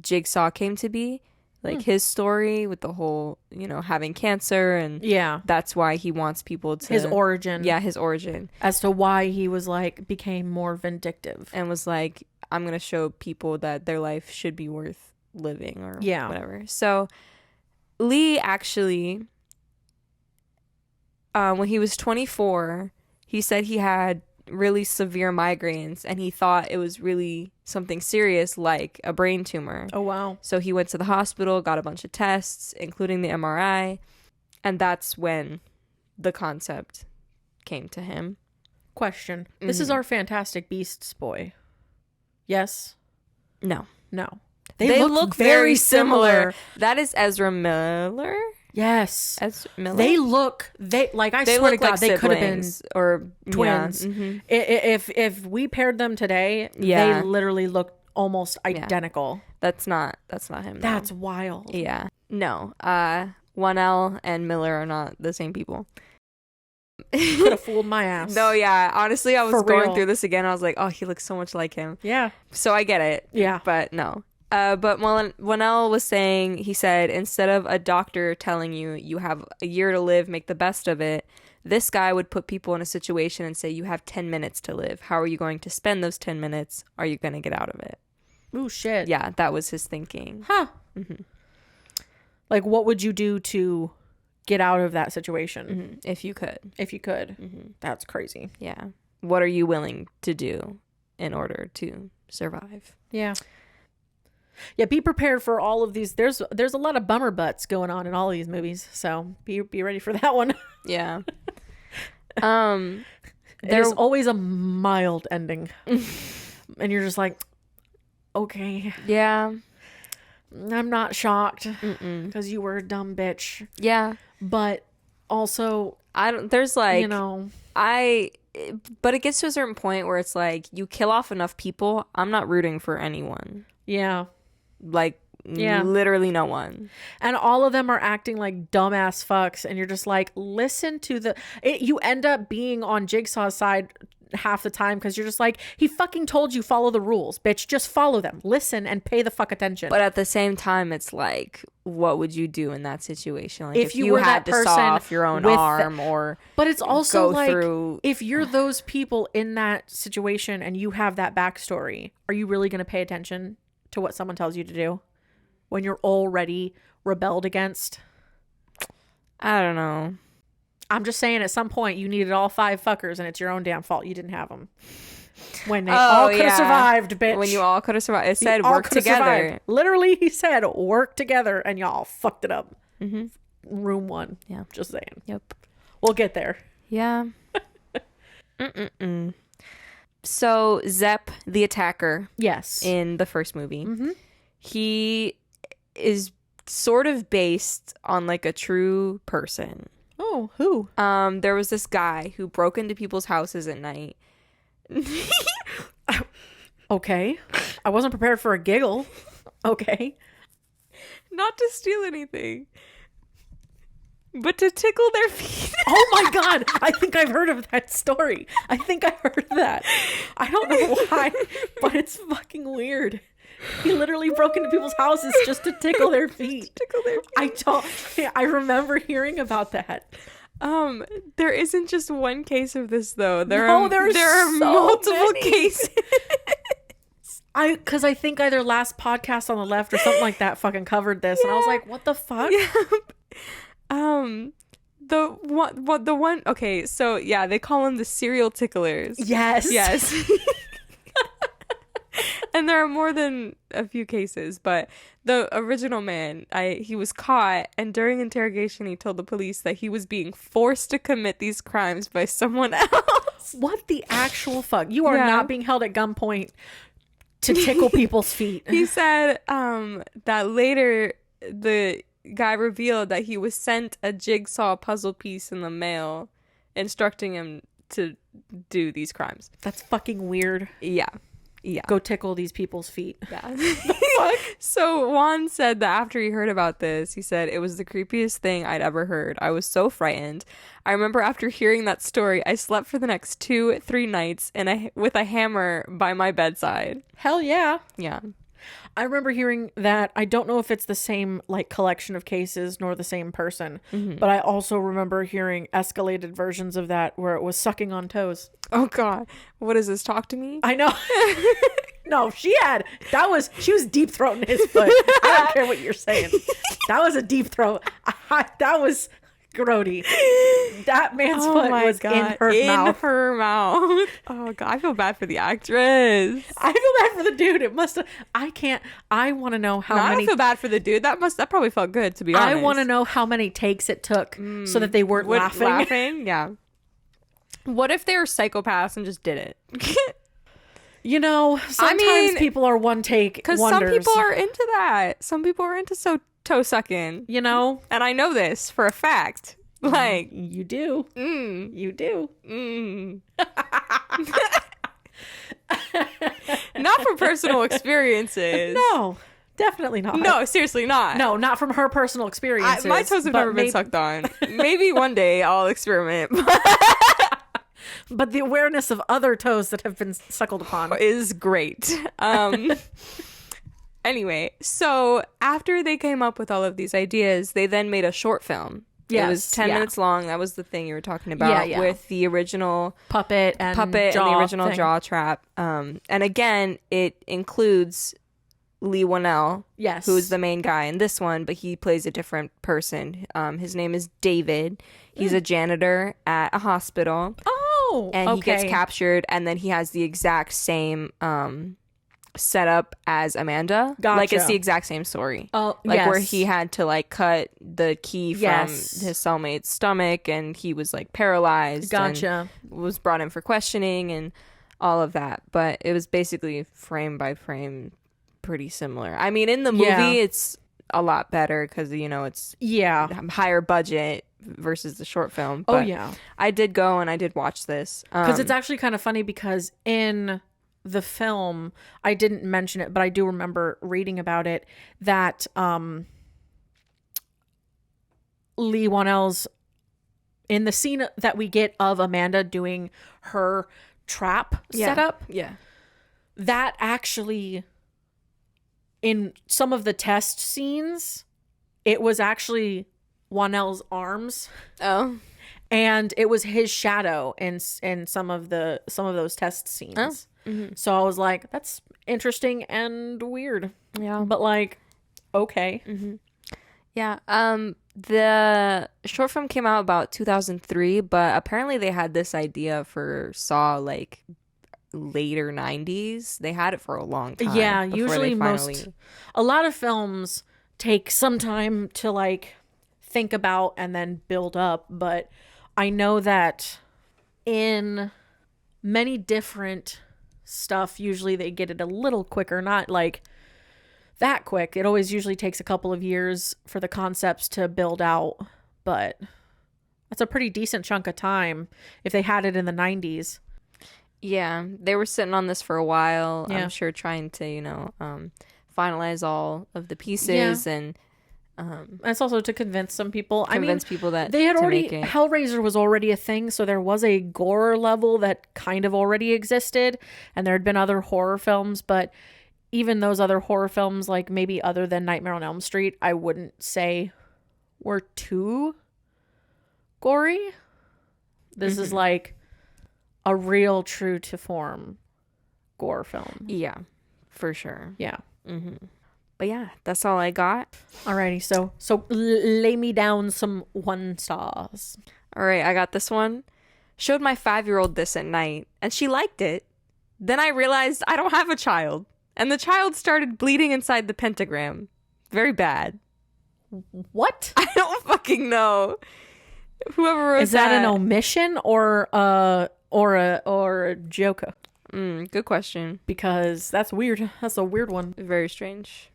Jigsaw came to be, like his story with the whole, having cancer, and that's why he wants people to his origin. Yeah, his origin as to why he was became more vindictive and was like, I'm gonna show people that their life should be worth living or whatever. So Lee actually, when he was 24, he said he had really severe migraines and he thought it was really something serious like a brain tumor. Oh, wow. So he went to the hospital, got a bunch of tests, including the MRI, and that's when the concept came to him. Question. This is our Fantastic Beasts boy. Yes? No. They look very similar. That is Ezra Miller. Yes. Ezra Miller. I swear to God, they could have been or twins. Yeah, mm-hmm. If we paired them today, they literally look almost identical. That's not him. That's wild. Yeah. No. Whannell and Miller are not the same people. Could have fooled my ass. No, yeah. Honestly, I was For going real. through this again. I was like, oh, he looks so much like him. Yeah. So I get it. Yeah. But no. But Whannell was saying, he said, instead of a doctor telling you you have a year to live, make the best of it, this guy would put people in a situation and say, you have 10 minutes to live. How are you going to spend those 10 minutes? Are you going to get out of it? Ooh, shit. Yeah, that was his thinking. Huh. Mm-hmm. Like, what would you do to get out of that situation? If you could. If you could. That's crazy. Yeah. What are you willing to do in order to survive? Yeah. Yeah, be prepared for all of these. There's a lot of bummer butts going on in all these movies, so be ready for that one. Yeah. There's always a mild ending. And you're just like, okay. Yeah. I'm not shocked because you were a dumb bitch. Yeah. But also, there's like, but it gets to a certain point where it's like, you kill off enough people, I'm not rooting for anyone. Yeah. Like, literally no one. And all of them are acting like dumbass fucks, and you're just like, listen to you end up being on Jigsaw's side half the time because you're just like, he fucking told you follow the rules, bitch, just follow them, listen and pay the fuck attention. But at the same time, it's like, what would you do in that situation? Like, if you were had to that saw person off your own arm, or but it's also like, through... if you're those people in that situation and you have that backstory, are you really going to pay attention to what someone tells you to do when you're already rebelled against? I don't know. I'm just saying, at some point you needed all 5 fuckers, and it's your own damn fault you didn't have them. When they all could have survived, bitch. When you all could have survived. It said work together. Survived. Literally, he said work together, and y'all fucked it up. Room 1. Yeah. Just saying. Yep. We'll get there. Yeah. So, Zepp, the attacker. Yes. In the first movie. He is sort of based on like a true person. Oh, who? There was this guy who broke into people's houses at night. Okay. I wasn't prepared for a giggle. Okay. Not to steal anything, but to tickle their feet. Oh my God. I think I've heard of that story. I think I heard that. I don't know why, but it's fucking weird. He literally broke into people's houses just to tickle their feet. I remember hearing about that. There isn't just one case of this though. There are so multiple many. cases. Because I think either last podcast on the left or something like that fucking covered this, and I was like, what the fuck? The one. Okay, so yeah, they call them the serial ticklers. Yes. And there are more than a few cases, but the original man, he was caught, and during interrogation, he told the police that he was being forced to commit these crimes by someone else. What the actual fuck? You are Yeah. not being held at gunpoint to tickle people's feet. He said that later the guy revealed that he was sent a jigsaw puzzle piece in the mail instructing him to do these crimes. That's fucking weird. Yeah. Go tickle these people's feet. Yeah. So Juan said that after he heard about this, he said, it was the creepiest thing I'd ever heard. I was so frightened. I remember after hearing that story, I slept for the next 2-3 nights with a hammer by my bedside. Hell yeah. Yeah. I remember hearing that. I don't know if it's the same like collection of cases nor the same person, but I also remember hearing escalated versions of that where it was sucking on toes. Oh God. What is this? Talk to me? I know. No, she was deep throating his foot. I don't care what you're saying. That was a deep throat. That was grody. That man's foot was in her mouth. Oh God, I feel bad for the actress. I feel bad for the dude. It must have. I want to know how I many. don't feel bad for the dude. That probably felt good, to be honest. I want to know how many takes it took so that they weren't laughing. Yeah. What if they were psychopaths and just did it? You know, sometimes people are one take because wonders. some people are into that. Some people are into toe sucking. You know, and I know this for a fact. Like you do, you do. Not from personal experiences. No, definitely not. No, seriously not. No, not from her personal experiences. My toes have never been sucked on. Maybe one day I'll experiment. But the awareness of other toes that have been suckled upon is great. Anyway, so after they came up with all of these ideas, they then made a short film. It was 10 minutes long. That was the thing you were talking about with the original puppet and Gotcha. Like, it's the exact same story. Oh, like where he had to like cut the key from his cellmate's stomach, and he was like paralyzed. Gotcha. And was brought in for questioning and all of that. But it was basically frame by frame, pretty similar. I mean, in the movie, it's a lot better because it's higher budget versus the short film. But I did go and I did watch this because it's actually kind of funny because in the film, I didn't mention it, but I do remember reading about it that Lee Whannell's in the scene that we get of Amanda doing her trap setup. Yeah, that actually in some of the test scenes, it was actually Whannell's arms. Oh. And it was his shadow in some of those test scenes. Oh. Mm-hmm. So I was like, that's interesting and weird. Yeah. But like, okay. Mm-hmm. Yeah. The short film came out about 2003, but apparently they had this idea for Saw like later 90s. They had it for a long time. Yeah, usually a lot of films take some time to like think about and then build up, but I know that in many different stuff, usually they get it a little quicker, not like that quick. It always usually takes a couple of years for the concepts to build out, but that's a pretty decent chunk of time if they had it in the 90s. Yeah, they were sitting on this for a while. I'm sure trying to, finalize all of the pieces and it's also to convince some people. People that they had already Hellraiser was already a thing, so there was a gore level that kind of already existed, and there had been other horror films, but even those other horror films, like maybe other than Nightmare on Elm Street, I wouldn't say were too gory. This is like a real true to form gore film. Yeah, For sure. Yeah. But yeah, that's all I got. Alrighty. So lay me down some 1 stars. All right, I got this one. Showed my 5-year-old this at night, and she liked it. Then I realized I don't have a child, and the child started bleeding inside the pentagram. Very bad. What? I don't fucking know. Whoever wrote Is that an omission or a joke? Good question. Because that's weird. That's a weird one, Very strange,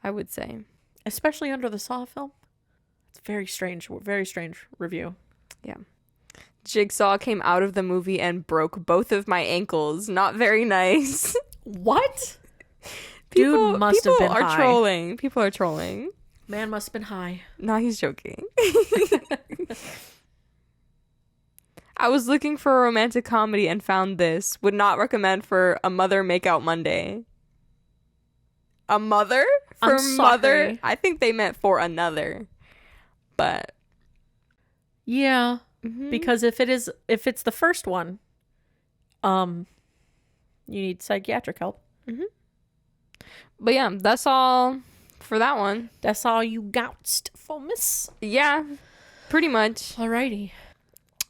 I would say. especially under the Saw film. It's very strange. Very strange review. Yeah. Jigsaw came out of the movie and broke both of my ankles. Not very nice. What? Dude must have been People are high. trolling. People are trolling. Man must have been high. No, he's joking. I was looking for a romantic comedy and found this. Would not recommend for a mother makeout Monday. A mother? For I'm mother? sorry. I think they meant for another. But Yeah, because if it's the first one, you need psychiatric help. But yeah, that's all for that one. That's all you got for miss. Yeah, pretty much. Alrighty.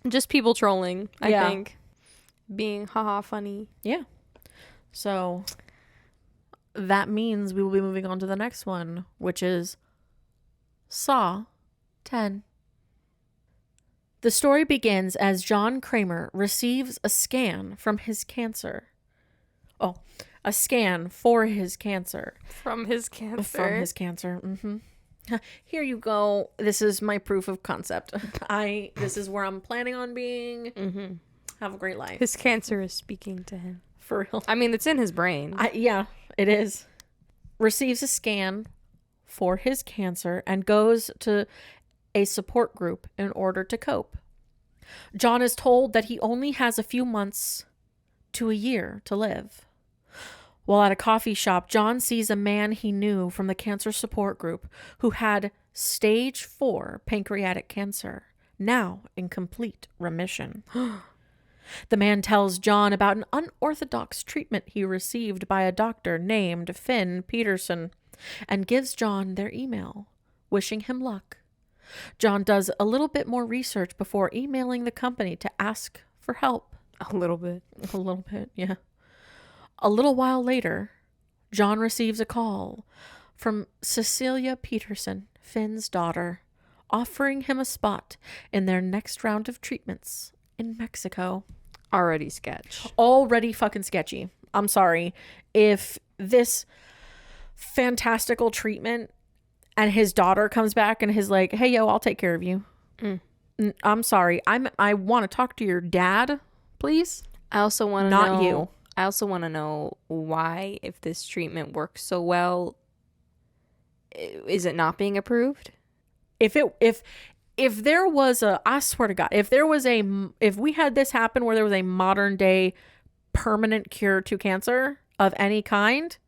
Just people trolling, I Yeah. think. Being haha funny. Yeah. So that means we will be moving on to the next one, which is Saw 10. The story begins as John Kramer receives a scan from his cancer. Oh, a scan for his cancer. From his cancer. From his cancer. Here you go. This is my proof of concept. This is where I'm planning on being. Have a great life. His cancer is speaking to him. For real. I mean, it's in his brain. Yeah, it is. Receives a scan for his cancer and goes to a support group in order to cope. John is told that he only has a few months to a year to live. While at a coffee shop, John sees a man he knew from the cancer support group who had stage 4 pancreatic cancer, now in complete remission. The man tells John about an unorthodox treatment he received by a doctor named Finn Peterson and gives John their email, wishing him luck. John does a little bit more research before emailing the company to ask for help. A little bit. A little bit, yeah. A little while later, John receives a call from Cecilia Peterson, Finn's daughter, offering him a spot in their next round of treatments in Mexico. Already sketch. Already fucking sketchy. I'm sorry. If this fantastical treatment and his daughter comes back and is like, hey, yo, I'll take care of you. I'm sorry. I want to talk to your dad, please. I also want to Not know. you. I also want to know why, if this treatment works so well, is it not being approved? If there was I swear to God, if we had this happen where there was a modern day permanent cure to cancer of any kind,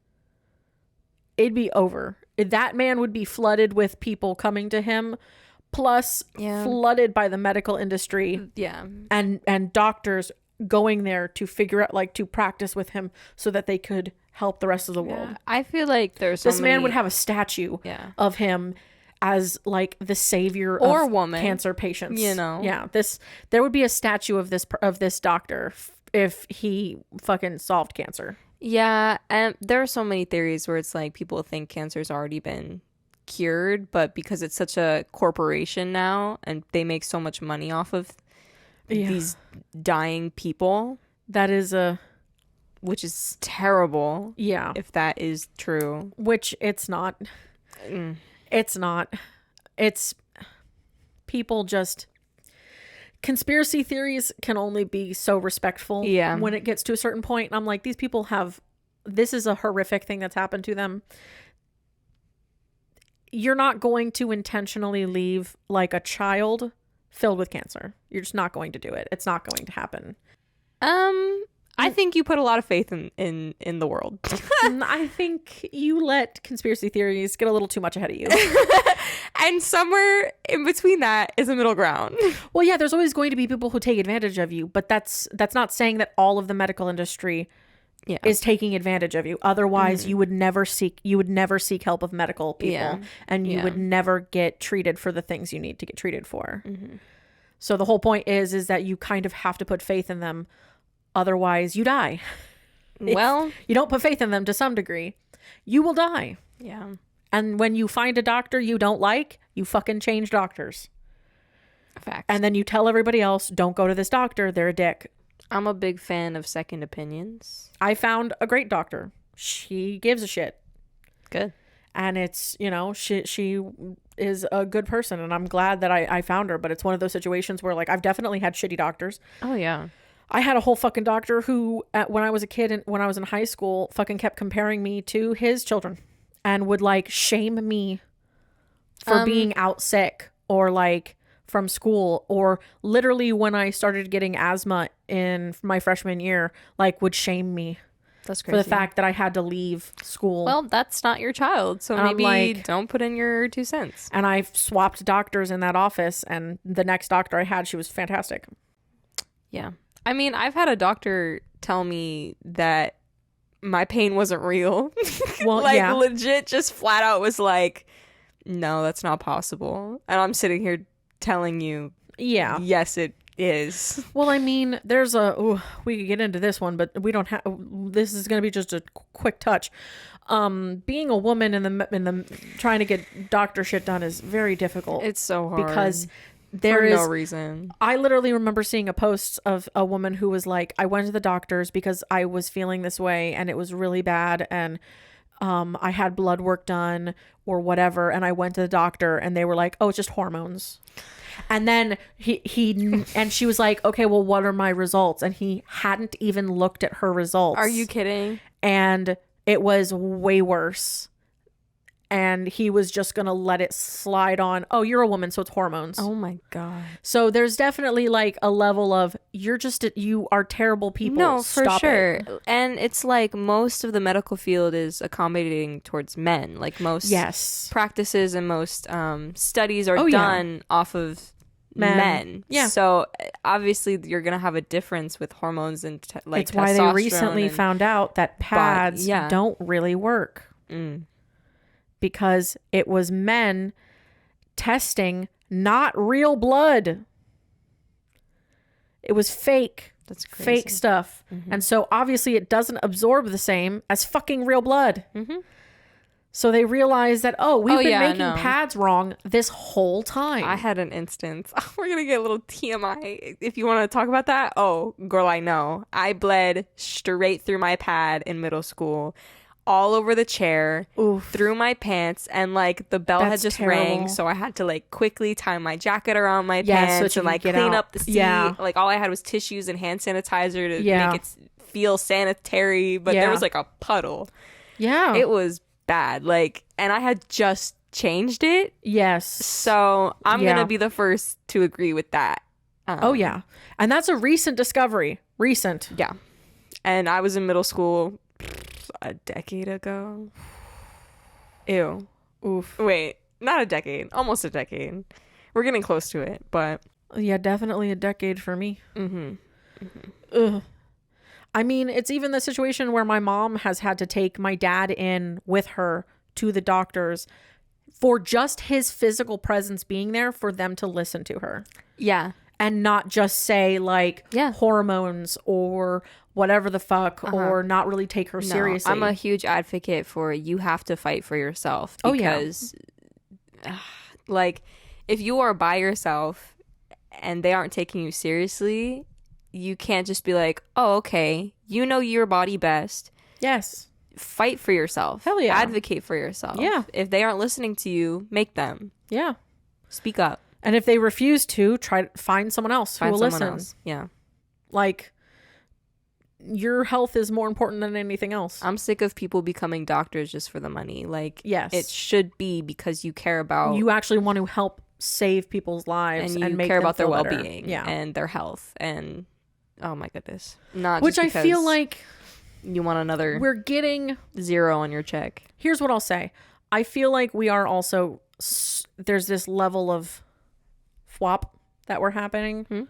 it'd be over. That man would be flooded with people coming to him, plus flooded by the medical industry. Yeah. And doctors going there to figure out, like, to practice with him so that they could help the rest of the world. I feel like there's This man would have a statue of him as, like, the savior or of woman cancer patients. You know. Yeah. There would be a statue of this doctor if he fucking solved cancer. Yeah, and there are so many theories where it's like people think cancer's already been cured, but because it's such a corporation now and they make so much money off of these dying people, that is which is terrible. Yeah. If that is true. Which it's not. It's not. It's people just. Conspiracy theories can only be so respectful when it gets to a certain point. And I'm like, these people this is a horrific thing that's happened to them. You're not going to intentionally leave, like, a child filled with cancer. You're just not going to do it. It's not going to happen. I think you put a lot of faith in the world. I think you let conspiracy theories get a little too much ahead of you. And somewhere in between that is a middle ground. Well, yeah, there's always going to be people who take advantage of you, but that's not saying that all of the medical industry Yeah. is taking advantage of you. Otherwise, you would never seek help of medical people, Yeah. and you Yeah. would never get treated for the things you need to get treated for. So the whole point is that you kind of have to put faith in them. Otherwise, you die. Well, You don't put faith in them to some degree, you will die. yeah. And when you find a doctor you don't like, you fucking change doctors. Facts. And then you tell everybody else, don't go to this doctor, they're a dick. I'm a big fan of second opinions. I found a great doctor. She gives a shit. Good. And it's, you know, she is a good person, and I'm glad that I found her. But it's one of those situations where, like, I've definitely had shitty doctors. Oh, yeah. I had a whole fucking doctor who, when I was a kid and when I was in high school, fucking kept comparing me to his children and would, like, shame me for being out sick or, like, from school, or literally when I started getting asthma in my freshman year, like, would shame me That's for crazy. the fact that I had to leave school. Well, that's not your child, so I'm maybe like- don't put in your 2 cents. And I swapped doctors in that office, and the next doctor I had, she was fantastic. Yeah. I mean, I've had a doctor tell me that my pain wasn't real. Well, like, yeah. legit, just flat out was like, no, that's not possible. And I'm sitting here telling you, Yeah. yes, it is. Well, I mean, there's we could get into this one, but we don't have, this is going to be just a quick touch. Being a woman in the trying to get doctor shit done is very difficult. It's so hard. Because for there is no reason. I literally remember seeing a post of a woman who was like, I went to the doctors because I was feeling this way and it was really bad, and I had blood work done or whatever, and I went to the doctor and they were like, oh, it's just hormones. And then he and she was like, okay, well, what are my results? And he hadn't even looked at her results. Are you kidding? And it was way worse. And he was just going to let it slide on. Oh, you're a woman, so it's hormones. Oh my God. So there's definitely like a level of you are terrible people. No, for Stop sure. it. And it's like most of the medical field is accommodating towards men. Like most Yes. practices and most studies are Oh, yeah. done off of men. Yeah. So obviously you're going to have a difference with hormones and like It's why they testosterone recently and- found out that pads yeah. don't really work. Mm. Because it was men testing not real blood. It was fake. That's crazy. Fake stuff. And so obviously it doesn't absorb the same as fucking real blood. Mm-hmm. So they realized that, we've been yeah, making no. pads wrong this whole time. I had an instance. We're going to get a little TMI if you want to talk about that. Oh, girl, I know. I bled straight through my pad in middle school, all over the chair, Oof. through my pants, and like the bell had That's just terrible. rang, so I had to like quickly tie my jacket around my Yeah, so pants that you and like could get clean out. up the seat. Yeah. Like all I had was tissues and hand sanitizer to Yeah. make it feel sanitary, but Yeah. there was like a puddle. Yeah. It was bad. Like, and I had just changed it, yes. so I'm Yeah. gonna be the first to agree with that. Oh, yeah. And that's a recent discovery. Recent. Yeah. And I was in middle school a decade ago. Ew. Oof. Wait, not a decade. Almost a decade. We're getting close to it, but Yeah, definitely a decade for me. mhm. Ugh. I mean, it's even the situation where my mom has had to take my dad in with her to the doctors for just his physical presence being there for them to listen to her. Yeah. And not just say like Yeah. hormones or whatever the fuck, or not really take her seriously. I'm a huge advocate for you have to fight for yourself. Oh, yeah. Because, like, if you are by yourself and they aren't taking you seriously, you can't just be like, oh, okay, you know your body best. Yes. Fight for yourself. Hell yeah. Advocate for yourself. Yeah. If they aren't listening to you, make them. Yeah. Speak up. And if they refuse to, try to find someone else who Find will someone listen. else. Yeah. Like, your health is more important than anything else. I'm sick of people becoming doctors just for the money. Like, Yes. it should be because you care about You actually want to help save people's lives and and, you make care them about their feel better. well-being Yeah. and their health, and oh my goodness, not Which just I feel because like you want another we're getting. zero on your check. Here's what I'll say. I feel like we are also there's this level of FWAP that we're happening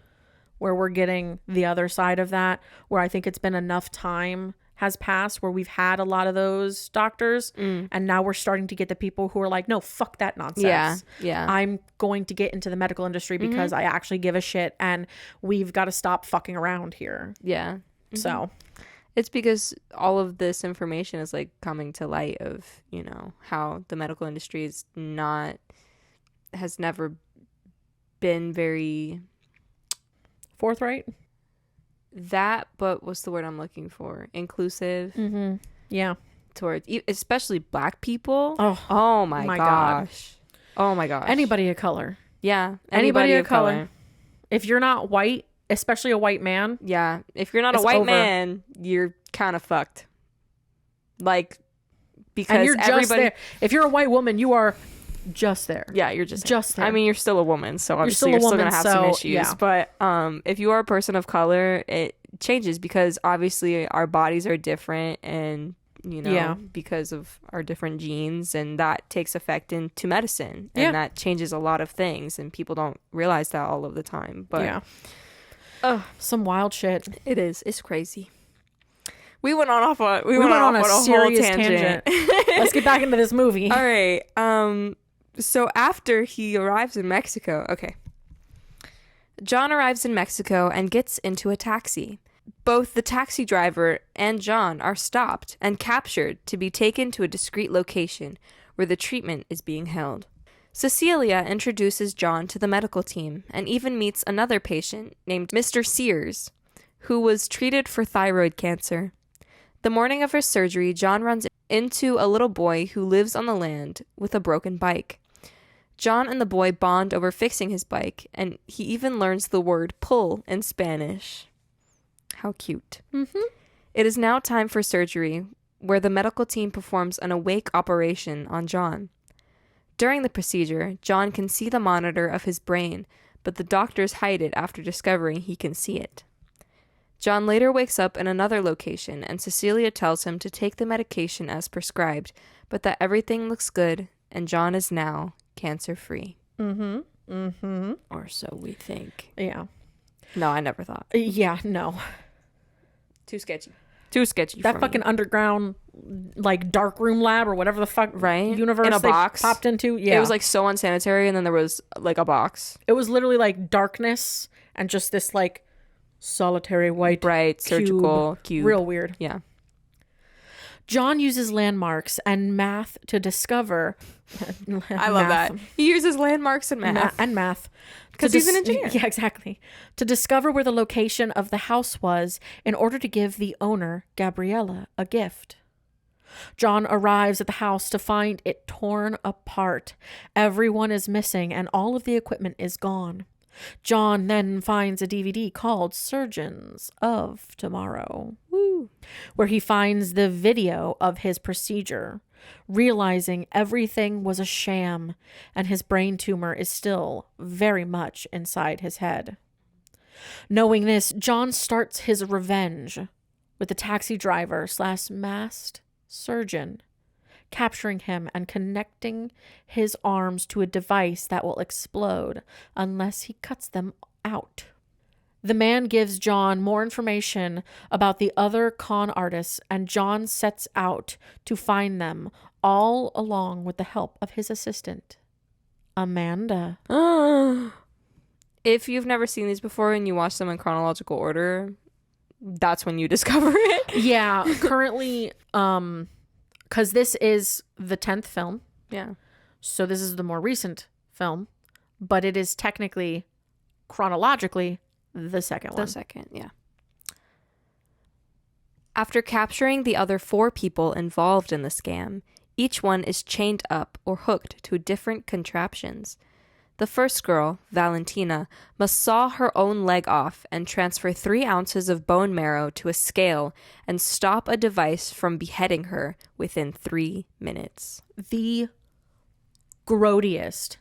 where we're getting the other side of that, where I think it's been enough time has passed where we've had a lot of those doctors and now we're starting to get the people who are like, no, fuck that nonsense. Yeah. I'm going to get into the medical industry because I actually give a shit and we've got to stop fucking around here. Yeah. So it's because all of this information is like coming to light of, how the medical industry has never been very forthright. That, but what's the word I'm looking for? Inclusive. Yeah. Towards especially Black people. Oh my God. gosh. Oh my gosh. Anybody of color. Yeah. Anybody of color. If you're not white, especially a white man. Yeah. If you're not a white man, you're kind of fucked. Like, because and you're just there. If you're a white woman, you are just there. Yeah, you're just there. I mean, you're still a woman, so obviously you're still gonna have some issues. Yeah. But if you are a person of color, it changes because obviously our bodies are different, and because of our different genes, and that takes effect into medicine, and that changes a lot of things, and people don't realize that all of the time. But some wild shit. It is. It's crazy. We went on a serious tangent. Let's get back into this movie. All right. So after he arrives in Mexico, John arrives in Mexico and gets into a taxi. Both the taxi driver and John are stopped and captured to be taken to a discreet location where the treatment is being held. Cecilia introduces John to the medical team and even meets another patient named Mr. Sears, who was treated for thyroid cancer. The morning of her surgery, John runs into a little boy who lives on the land with a broken bike. John and the boy bond over fixing his bike, and he even learns the word pull in Spanish. How cute. It is now time for surgery, where the medical team performs an awake operation on John. During the procedure, John can see the monitor of his brain, but the doctors hide it after discovering he can see it. John later wakes up in another location, and Cecilia tells him to take the medication as prescribed, but that everything looks good, and John is now cancer-free. Or so we think. Yeah. No, I never thought. Yeah, no. Too sketchy. Too sketchy. That fucking underground, like, dark room lab or whatever the fuck universe in a box popped into. Yeah. It was like so unsanitary, and then there was like a box. It was literally like darkness and just this like solitary white bright surgical cube. Real weird. Yeah. John uses landmarks and math to discover. I love that. He uses landmarks and math. And math. Because he's an engineer. Yeah, exactly. To discover where the location of the house was in order to give the owner, Gabriella, a gift. John arrives at the house to find it torn apart. Everyone is missing and all of the equipment is gone. John then finds a DVD called Surgeons of Tomorrow, where he finds the video of his procedure, realizing everything was a sham and his brain tumor is still very much inside his head. Knowing this, John starts his revenge with the taxi driver / masked surgeon, capturing him and connecting his arms to a device that will explode unless he cuts them out. The man gives John more information about the other con artists, and John sets out to find them, all along with the help of his assistant, Amanda. If you've never seen these before and you watch them in chronological order, that's when you discover it. Yeah, currently, because this is the 10th film. Yeah. So this is the more recent film, but it is technically, chronologically, the second one. The second, yeah. After capturing the other 4 people involved in the scam, each one is chained up or hooked to different contraptions. The first girl, Valentina, must saw her own leg off and transfer 3 ounces of bone marrow to a scale and stop a device from beheading her within 3 minutes. The grodiest,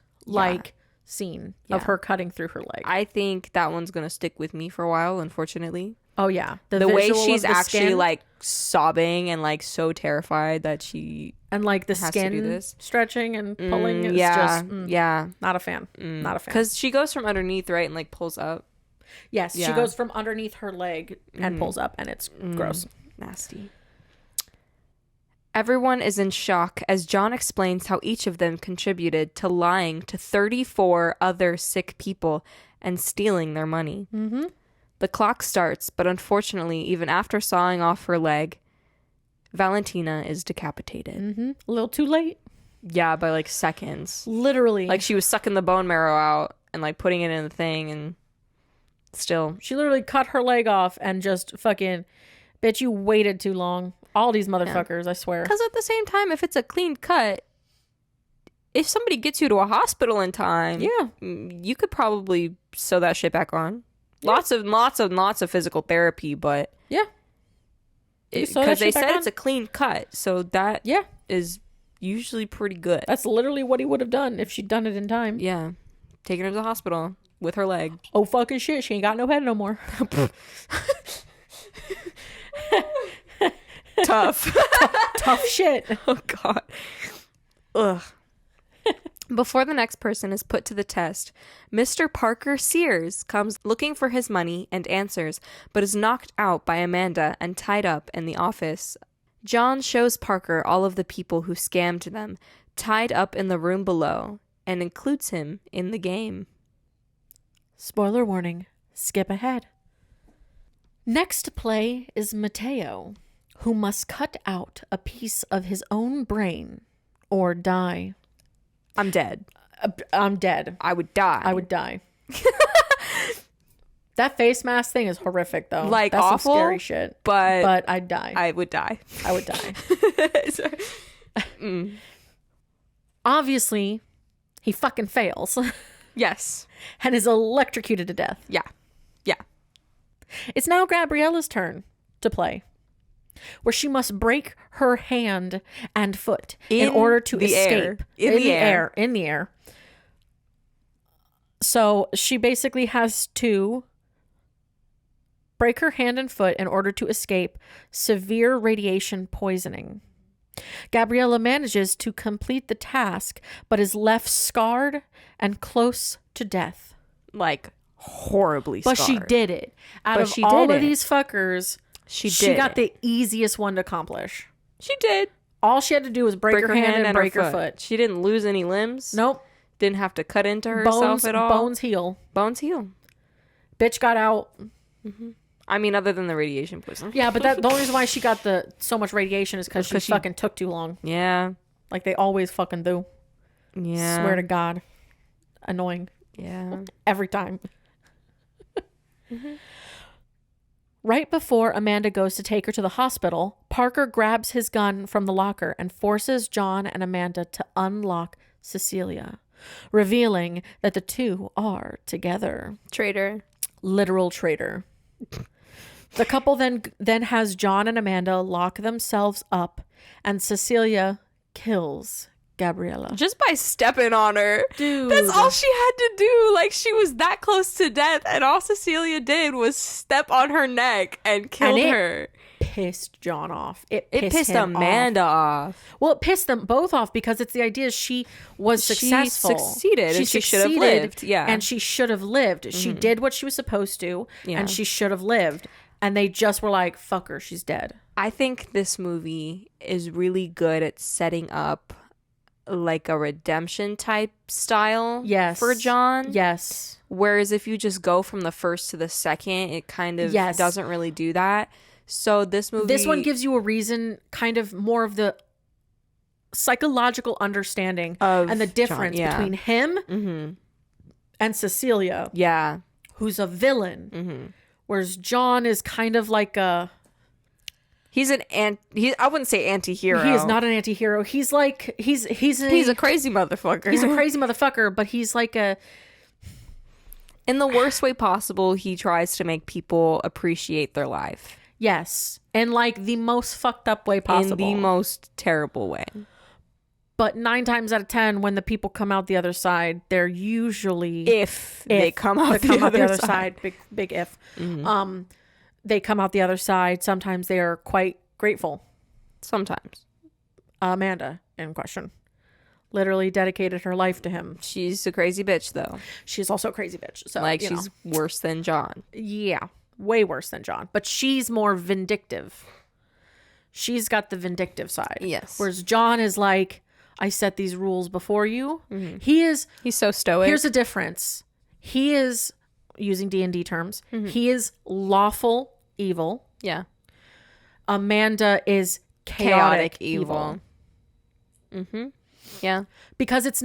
scene of her cutting through her leg. I think that one's going to stick with me for a while, unfortunately. Oh, yeah. The way she's actually, like, sobbing and, like, so terrified that she and, like, the has to do skin this. Stretching and pulling is just... Not a fan. Not a fan. Because she goes from underneath, right, and, like, pulls up. Yes, she goes from underneath her leg and pulls up, and it's gross. Nasty. Everyone is in shock as John explains how each of them contributed to lying to 34 other sick people and stealing their money. Mm-hmm. The clock starts, but unfortunately, even after sawing off her leg, Valentina is decapitated. Mm-hmm. A little too late. Yeah, by like seconds. Literally. Like she was sucking the bone marrow out and like putting it in the thing and still. She literally cut her leg off and just fucking, bitch, you waited too long. All these motherfuckers, I swear. Because at the same time, if it's a clean cut, if somebody gets you to a hospital in time, Yeah. you could probably sew that shit back on. Yeah. Lots of physical therapy, but yeah, because they said it's a clean cut, so that is usually pretty good. That's literally what he would have done if she'd done it in time. Yeah, taking her to the hospital with her leg. Oh fucking shit, she ain't got no head no more. Tough. Tough shit. Oh god. Ugh. Before the next person is put to the test, Mr. Parker Sears comes looking for his money and answers, but is knocked out by Amanda and tied up in the office. John shows Parker all of the people who scammed them, tied up in the room below, and includes him in the game. Spoiler warning, skip ahead. Next to play is Mateo, who must cut out a piece of his own brain or die. I'm dead. I'm dead. I would die. I would die. That face mask thing is horrific, though. Like, that's awful, some scary shit. But I'd die. I would die. I would die. Obviously, he fucking fails. Yes. And is electrocuted to death. Yeah. Yeah. It's now Gabriella's turn to play, where she must break her hand and foot in order to escape. In the air. So she basically has to break her hand and foot in order to escape severe radiation poisoning. Gabriella manages to complete the task, but is left scarred and close to death. Like, horribly scarred. But she did it. Out of all of these fuckers, she got the easiest one to accomplish. She did. All she had to do was break her hand and break her foot. She didn't lose any limbs. Nope. Didn't have to cut into herself at all. Bones heal. Bones heal. Bitch got out. Mm-hmm. I mean, other than the radiation poison. Yeah, but the only reason why she got so much radiation is because she fucking took too long. Yeah. Like they always fucking do. Yeah. Swear to God. Annoying. Yeah. Every time. Right before Amanda goes to take her to the hospital, Parker grabs his gun from the locker and forces John and Amanda to unlock Cecilia, revealing that the two are together. Traitor. Literal traitor. The couple then has John and Amanda lock themselves up, and Cecilia kills Gabriella. Just by stepping on her. Dude. That's all she had to do. Like, she was that close to death, and all Cecilia did was step on her neck and killed her. Pissed John off. It pissed Amanda off. Well, it pissed them both off because it's the idea she was successful. She succeeded, and she should have lived. Yeah. And she should have lived. Mm-hmm. She did what she was supposed to, and she should have lived. And they just were like, fuck her, she's dead. I think this movie is really good at setting up like a redemption type style for John. Yes. Whereas if you just go from the first to the second, it kind of doesn't really do that. So this one gives you a reason, kind of more of the psychological understanding of and the difference between him and Cecilia. Yeah. Who's a villain. Mm-hmm. Whereas John is kind of like a... I wouldn't say anti-hero. He is not an anti-hero. He's like... He's a crazy motherfucker. He's a crazy motherfucker, but he's like a... In the worst way possible, he tries to make people appreciate their life. Yes. In like the most fucked up way possible. In the most terrible way. But 9 times out of 10, when the people come out the other side, they're usually... If they come out the other side. Big if. Mm-hmm. They come out the other side. Sometimes they are quite grateful. Sometimes. Amanda, in question, literally dedicated her life to him. She's a crazy bitch, though. She's also a crazy bitch. So, like, she's worse than John. Yeah. Way worse than John. But she's more vindictive. She's got the vindictive side. Yes. Whereas John is like, I set these rules before you. Mm-hmm. He's so stoic. Here's the difference. He is, using D&D terms, he is lawful evil. Yeah. Amanda is chaotic evil. Mm-hmm. Yeah. Because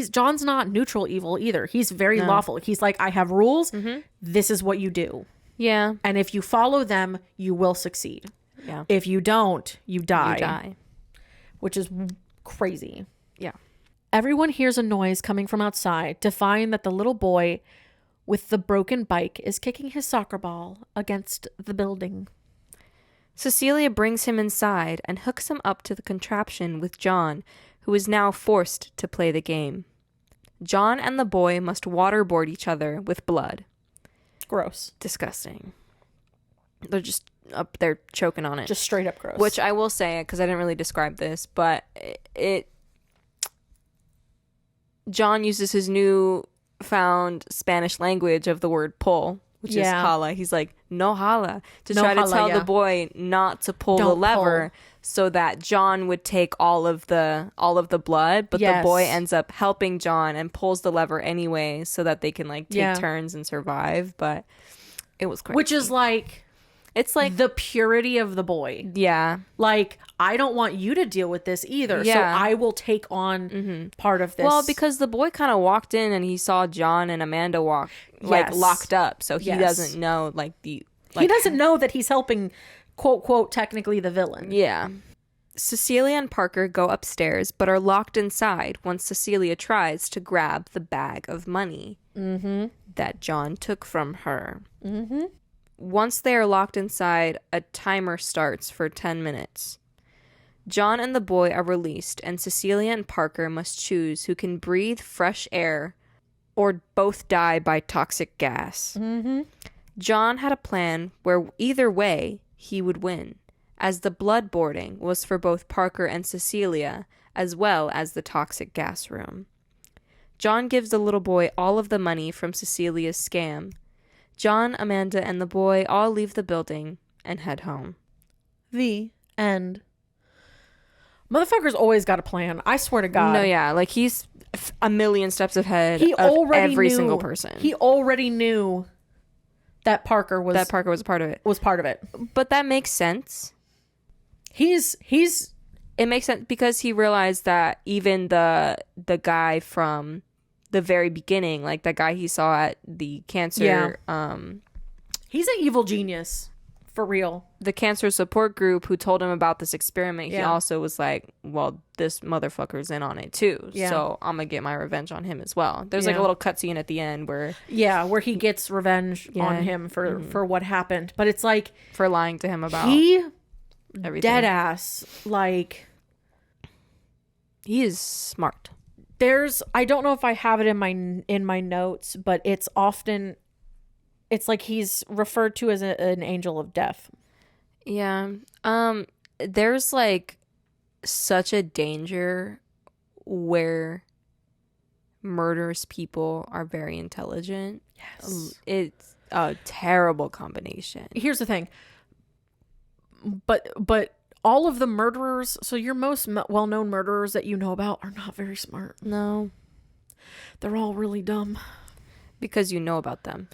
John's not neutral evil either. He's very lawful. He's like, I have rules. This is what you do. Yeah. And if you follow them, you will succeed. Yeah. If you don't, you die. You die. Which is crazy. Yeah. Everyone hears a noise coming from outside to find that the little boy with the broken bike is kicking his soccer ball against the building. Cecilia brings him inside and hooks him up to the contraption with John, who is now forced to play the game. John and the boy must waterboard each other with blood. Gross. Disgusting. They're just up there choking on it. Just straight up gross. Which I will say, because I didn't really describe this, but John uses his new found Spanish language of the word pull, which is hala. He's like, no hala, to try to tell the boy not to pull the lever so that John would take all of the blood, but the boy ends up helping John and pulls the lever anyway so that they can like take turns and survive. But it was crazy. Which is like, it's like the purity of the boy. Yeah. Like, I don't want you to deal with this either. Yeah. So I will take on part of this. Well, because the boy kind of walked in and he saw John and Amanda locked up. So he doesn't know he doesn't know that he's helping, quote, quote, technically the villain. Yeah. Cecilia and Parker go upstairs but are locked inside once Cecilia tries to grab the bag of money that John took from her. Mm-hmm. Once they are locked inside, a timer starts for 10 minutes. John and the boy are released, and Cecilia and Parker must choose who can breathe fresh air or both die by toxic gas. Mm-hmm. John had a plan where either way he would win, as the bloodboarding was for both Parker and Cecilia, as well as the toxic gas room. John gives the little boy all of the money from Cecilia's scam. John, Amanda, and the boy all leave the building and head home. The end. Motherfucker's always got a plan. I swear to God. No, yeah. Like, he's a million steps ahead of every single person. He already knew that Parker was a part of it. Was part of it. But that makes sense. It makes sense because he realized that even the guy from the very beginning, like that guy he saw at the cancer he's an evil genius for real. The cancer support group who told him about this experiment, he also was like, well, this motherfucker's in on it too, so I'm gonna get my revenge on him as well. There's like a little cutscene at the end where he gets revenge on him for what happened, but it's like for lying to him about everything. Dead ass, like, he is smart. I don't know if I have it in my notes, but it's like he's referred to as an angel of death. Yeah. There's like such a danger where murderous people are very intelligent. Yes. It's a terrible combination. Here's the thing. But all of the murderers, so your most well-known murderers that you know about are not very smart. No. They're all really dumb. Because you know about them.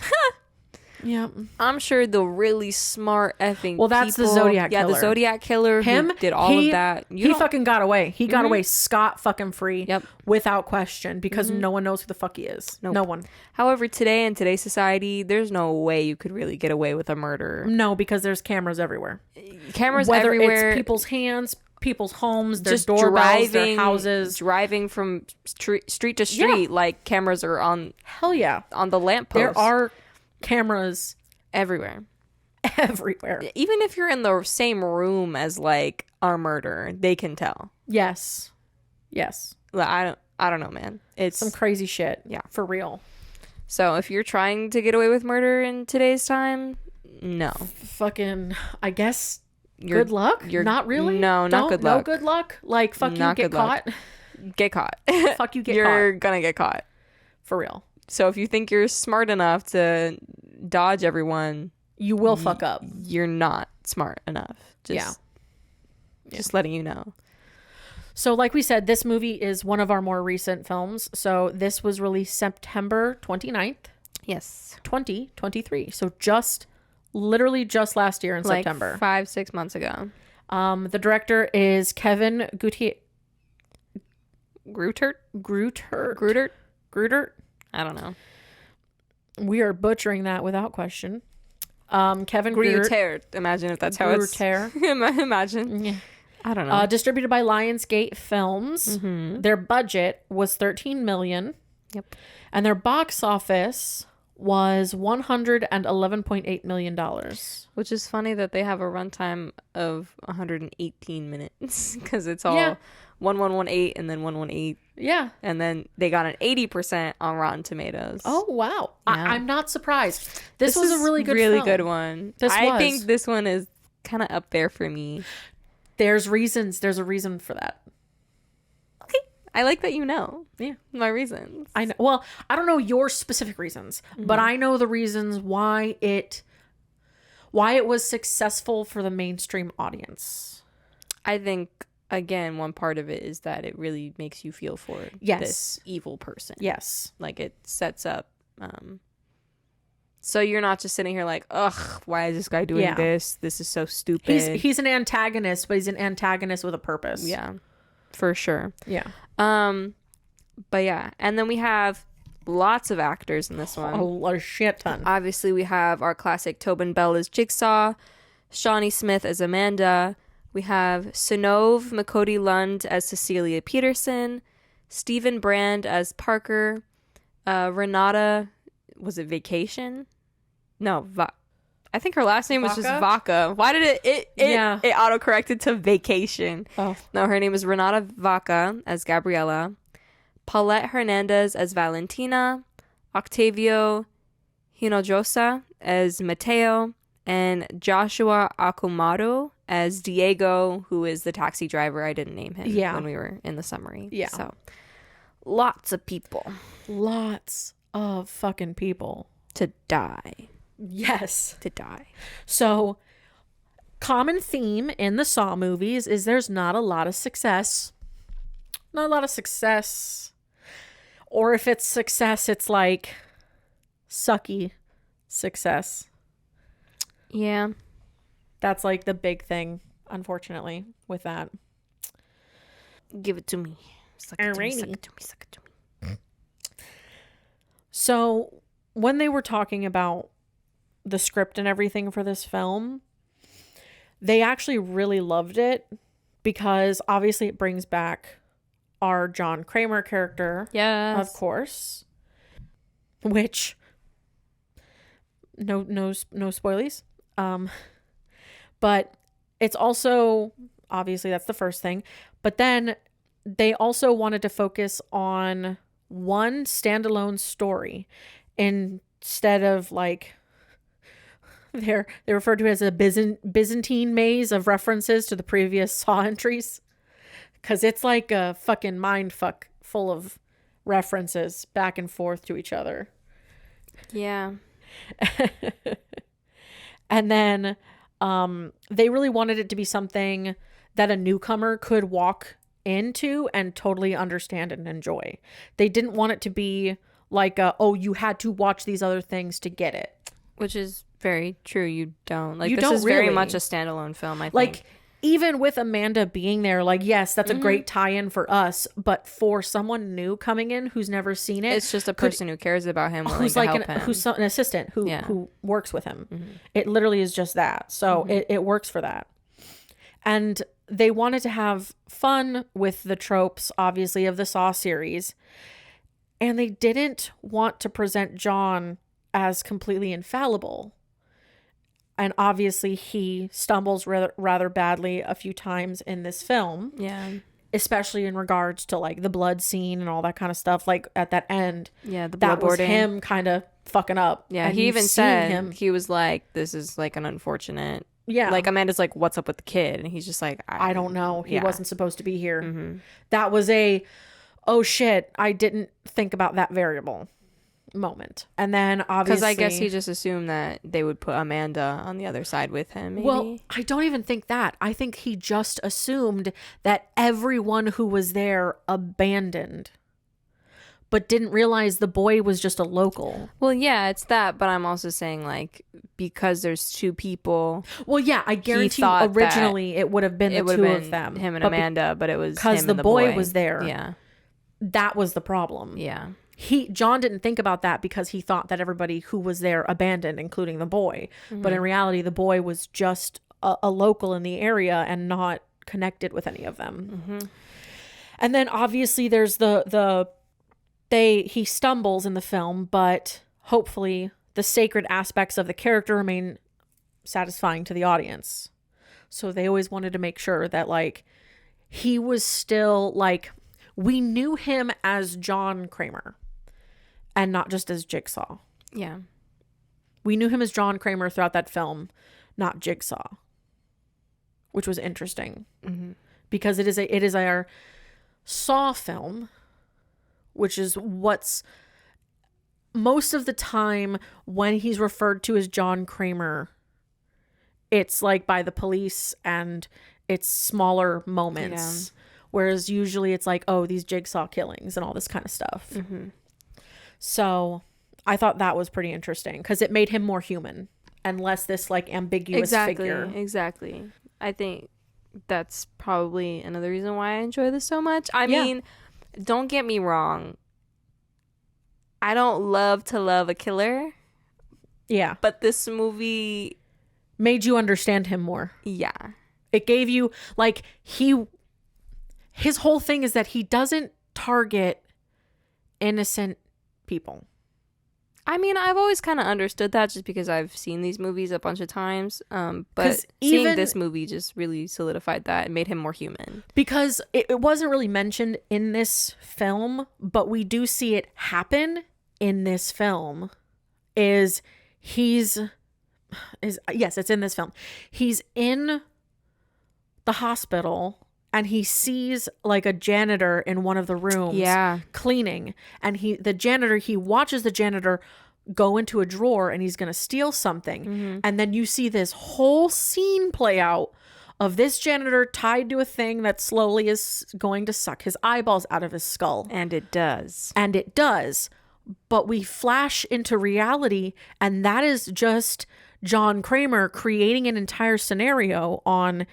Yeah. I'm sure the really smart effing that's the Zodiac killer. Yeah, the Zodiac killer who did all of that. He fucking got away. He got away scot fucking free. Yep. Without question, because no one knows who the fuck he is. Nope. No one. However, today in today's society, there's no way you could really get away with a murder. No, because there's cameras everywhere. Whether it's people's hands, people's homes, their doorbells, their houses. Driving from street to street, like cameras are on. Hell yeah. On the lamppost. There are cameras everywhere. Even if you're in the same room as like a murderer, they can tell. Yes. I don't know, man. It's some crazy shit. Yeah, for real. So if you're trying to get away with murder in today's time, no. Fucking, I guess. Good luck. You're not really. No, not good luck. No good luck. Like, fuck you, get caught. Get caught. Fuck you, get caught. You're gonna get caught. For real. So if you think you're smart enough to dodge everyone, you will fuck up. You're not smart enough. Just Just letting you know. So like we said, this movie is one of our more recent films. So this was released September 29th, Yes. 2023. So literally just last year in Like September. 5-6 months ago. The director is Kevin Greutert? Greutert. I don't know. We are butchering that without question. Kevin Greutert. Imagine if that's how it's... Greutert. Imagine. Yeah. I don't know. Distributed by Lionsgate Films. Mm-hmm. Their budget was $13 million. Yep. And their box office was $111.8 million. Which is funny that they have a runtime of 118 minutes because it's all 1118 and then 118. Yeah. And then they got an 80% on Rotten Tomatoes. Oh, wow. Yeah. I'm not surprised. This was a really good really film. good one. I think this one is kind of up there for me. There's reasons. There's a reason for that. Okay. I like that you know. Yeah. My reasons. I know. Well, I don't know your specific reasons, but I know the reasons why it was successful for the mainstream audience. I think, again, one part of it is that it really makes you feel for this evil person. Yes. Like it sets up... so you're not just sitting here like, ugh, why is this guy doing this? This is so stupid. He's an antagonist, but he's an antagonist with a purpose. Yeah, for sure. Yeah. But yeah, and then we have lots of actors in this one. A shit ton. Obviously, we have our classic Tobin Bell as Jigsaw, Shawnee Smith as Amanda. We have Sonove Makodi Lund as Cecilia Peterson, Stephen Brand as Parker, Renata, was it Vacation? No, I think her last name was just Vaca. Why did it autocorrected to Vacation? Oh. No, her name is Renata Vaca as Gabriella, Paulette Hernandez as Valentina, Octavio Hinojosa as Mateo, and Joshua Akumato as Diego, who is the taxi driver. I didn't name him when we were in the summary. Yeah. So, lots of people. Lots of fucking people. To die. Yes. To die. So, common theme in the Saw movies is there's not a lot of success. Not a lot of success. Or if it's success, it's like sucky success. Yeah. That's like the big thing, unfortunately, with that. Give it to me. Suck it to me, suck it to me, suck it to me. So, when they were talking about the script and everything for this film, they actually really loved it because obviously it brings back our John Kramer character. Yes. Of course. Which no spoilies. But it's also obviously that's the first thing, but then they also wanted to focus on one standalone story instead of like they're referred to as a Byzantine maze of references to the previous Saw entries, because it's like a fucking mind fuck full of references back and forth to each other. Yeah. And then they really wanted it to be something that a newcomer could walk into and totally understand and enjoy. They didn't want it to be like you had to watch these other things to get it. Which is very true. You don't. Like, You this don't is very really. much a standalone film, I think. Like, even with Amanda being there, like, yes, that's a great tie-in for us, but for someone new coming in who's never seen it, it's just a person who cares about him, who's like like him. who's an assistant who works with him. It literally is just that. So it works for that. And they wanted to have fun with the tropes, obviously, of the Saw series. And they didn't want to present John as completely infallible. And obviously he stumbles rather badly a few times in this film. Yeah. Especially in regards to like the blood scene and all that kind of stuff. Like at that end. Yeah, the that was bloodboarding. him kind of fucking up. Yeah, and he even said, him. he was like, this is like an unfortunate. Yeah. Like Amanda's like, what's up with the kid? And he's just like, I don't know. He yeah. wasn't supposed to be here. That was oh shit, I didn't think about that variable. moment. And then obviously, because I guess he just assumed that they would put Amanda on the other side with him. Maybe. Well, I don't even think that. I think he just assumed that everyone who was there abandoned, but didn't realize the boy was just a local. Well, yeah, it's that, but I'm also saying, like, because there's two people. Well, yeah, I guarantee you originally it would have been the two of them, him and Amanda, but it was because him the and boy was there. Yeah, that was the problem. yeah. John didn't think about that because he thought that everybody who was there abandoned, including the boy. But in reality, the boy was just a local in the area and not connected with any of them. And then obviously there's he stumbles in the film, but hopefully the sacred aspects of the character remain satisfying to the audience. So they always wanted to make sure that, like, he was still, like, we knew him as John Kramer and not just as Jigsaw. Yeah. We knew him as John Kramer throughout that film, not Jigsaw, which was interesting because it is our Saw film, which is what's most of the time when he's referred to as John Kramer, it's like by the police and it's smaller moments. Yeah. Whereas usually it's like, oh, these Jigsaw killings and all this kind of stuff. So I thought that was pretty interesting because it made him more human and less this like ambiguous figure. Exactly. I think that's probably another reason why I enjoy this so much. I mean, don't get me wrong. I don't love to love a killer. Yeah. But this movie made you understand him more. Yeah. It gave you, like, his whole thing is that he doesn't target innocent people. I mean, I've always kind of understood that just because I've seen these movies a bunch of times. But seeing this movie just really solidified that and made him more human. Because it wasn't really mentioned in this film, but we do see it happen in this film. Yes, it's in this film. He's in the hospital and he sees like a janitor in one of the rooms cleaning, and he watches the janitor go into a drawer and he's going to steal something. And then you see this whole scene play out of this janitor tied to a thing that slowly is going to suck his eyeballs out of his skull. And it does. But we flash into reality, and that is just John Kramer creating an entire scenario on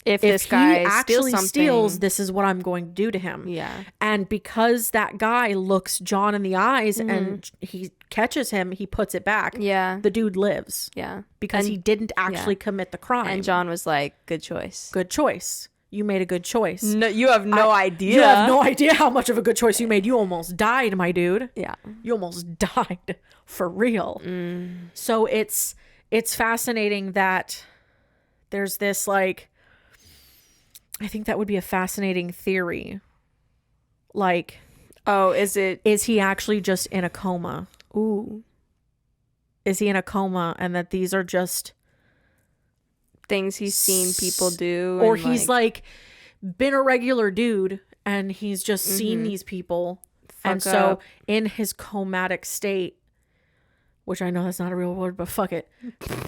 if this guy actually steals, this is what I'm going to do to him. Yeah. And because that guy looks John in the eyes and he catches him, he puts it back. Yeah. The dude lives. Yeah. Because he didn't actually commit the crime. And John was like, good choice. Good choice. You made a good choice. No, you have no idea. You have no idea how much of a good choice you made. You almost died, my dude. Yeah. You almost died for real. So it's fascinating that there's this, like, I think that would be a fascinating theory. Like, is he actually just in a coma? Ooh. Is he in a coma and that these are just things he's seen people do? Or he's like been a regular dude and he's just seen these people. And so in his comatic state, which I know that's not a real word, but fuck it.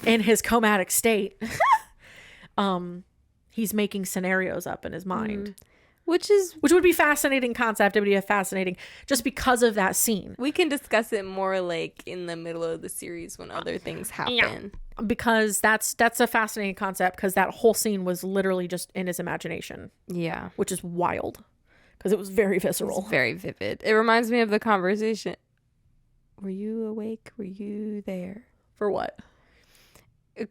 In his comatic state, he's making scenarios up in his mind. Which would be fascinating concept. It would be fascinating just because of that scene. We can discuss it more like in the middle of the series when other things happen. Yeah. Because that's a fascinating concept because that whole scene was literally just in his imagination. Yeah. Which is wild because it was very visceral. It's very vivid. It reminds me of the conversation. Were you awake? Were you there? For what?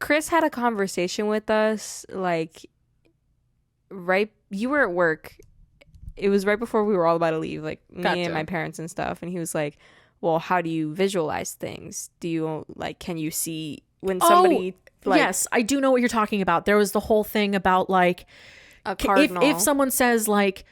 Chris had a conversation with us, like, you were at work. It was right before we were all about to leave, like, me and my parents and stuff. And he was like, well, how do you visualize things? Do you, like, can you see when somebody, like... Yes, I do know what you're talking about. There was the whole thing about, like... A cardinal. If someone says, like,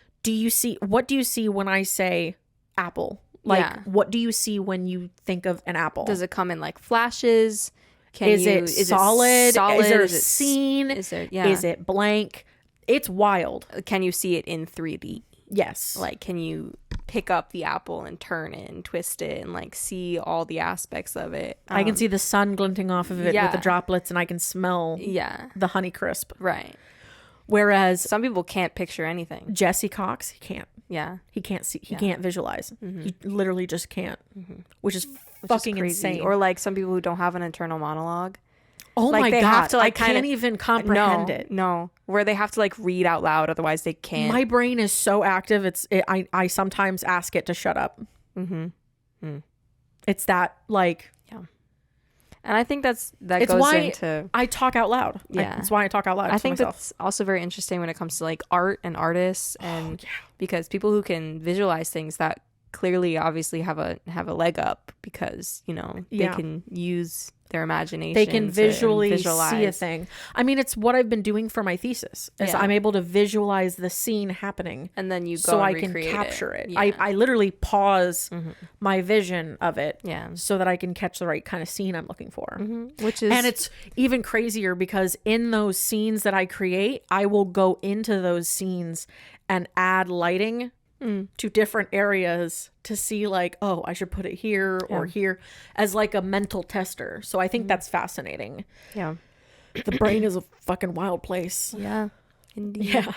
what do you see when I say apple? Like, what do you see when you think of an apple? Does it come in, like, flashes? Is it solid? Is there a scene? Is it blank? It's wild. Can you see it in 3D? Yes. Like, can you pick up the apple and turn it and twist it and like see all the aspects of it. I can see the sun glinting off of it with the droplets, and I can smell the Honeycrisp. Right. Whereas some people can't picture anything. Jesse Cox, he can't. Yeah. He can't see. He can't visualize. He literally just can't, which is fucking insane. Or like some people who don't have an internal monologue. Oh like my they God. have to, like, I can't even comprehend it. No. Where they have to like read out loud. Otherwise they can't. My brain is so active. I sometimes ask it to shut up. It's that like. And I think that it's goes why into... I talk out loud. Yeah. That's why I talk out loud I think myself. that's also very interesting when it comes to like art and artists, and because people who can visualize things that clearly obviously have a leg up because, you know, they can use their imagination. They can visualize. see a thing. I mean, it's what I've been doing for my thesis. Is I'm able to visualize the scene happening, and then you go so and I can capture it. Yeah. I literally pause my vision of it, so that I can catch the right kind of scene I'm looking for. Which is, and it's even crazier because in those scenes that I create, I will go into those scenes and add lighting to different areas to see like, oh, I should put it here or here as like a mental tester. So I think that's fascinating. Yeah. The brain is a fucking wild place. Yeah. Indeed. Yeah.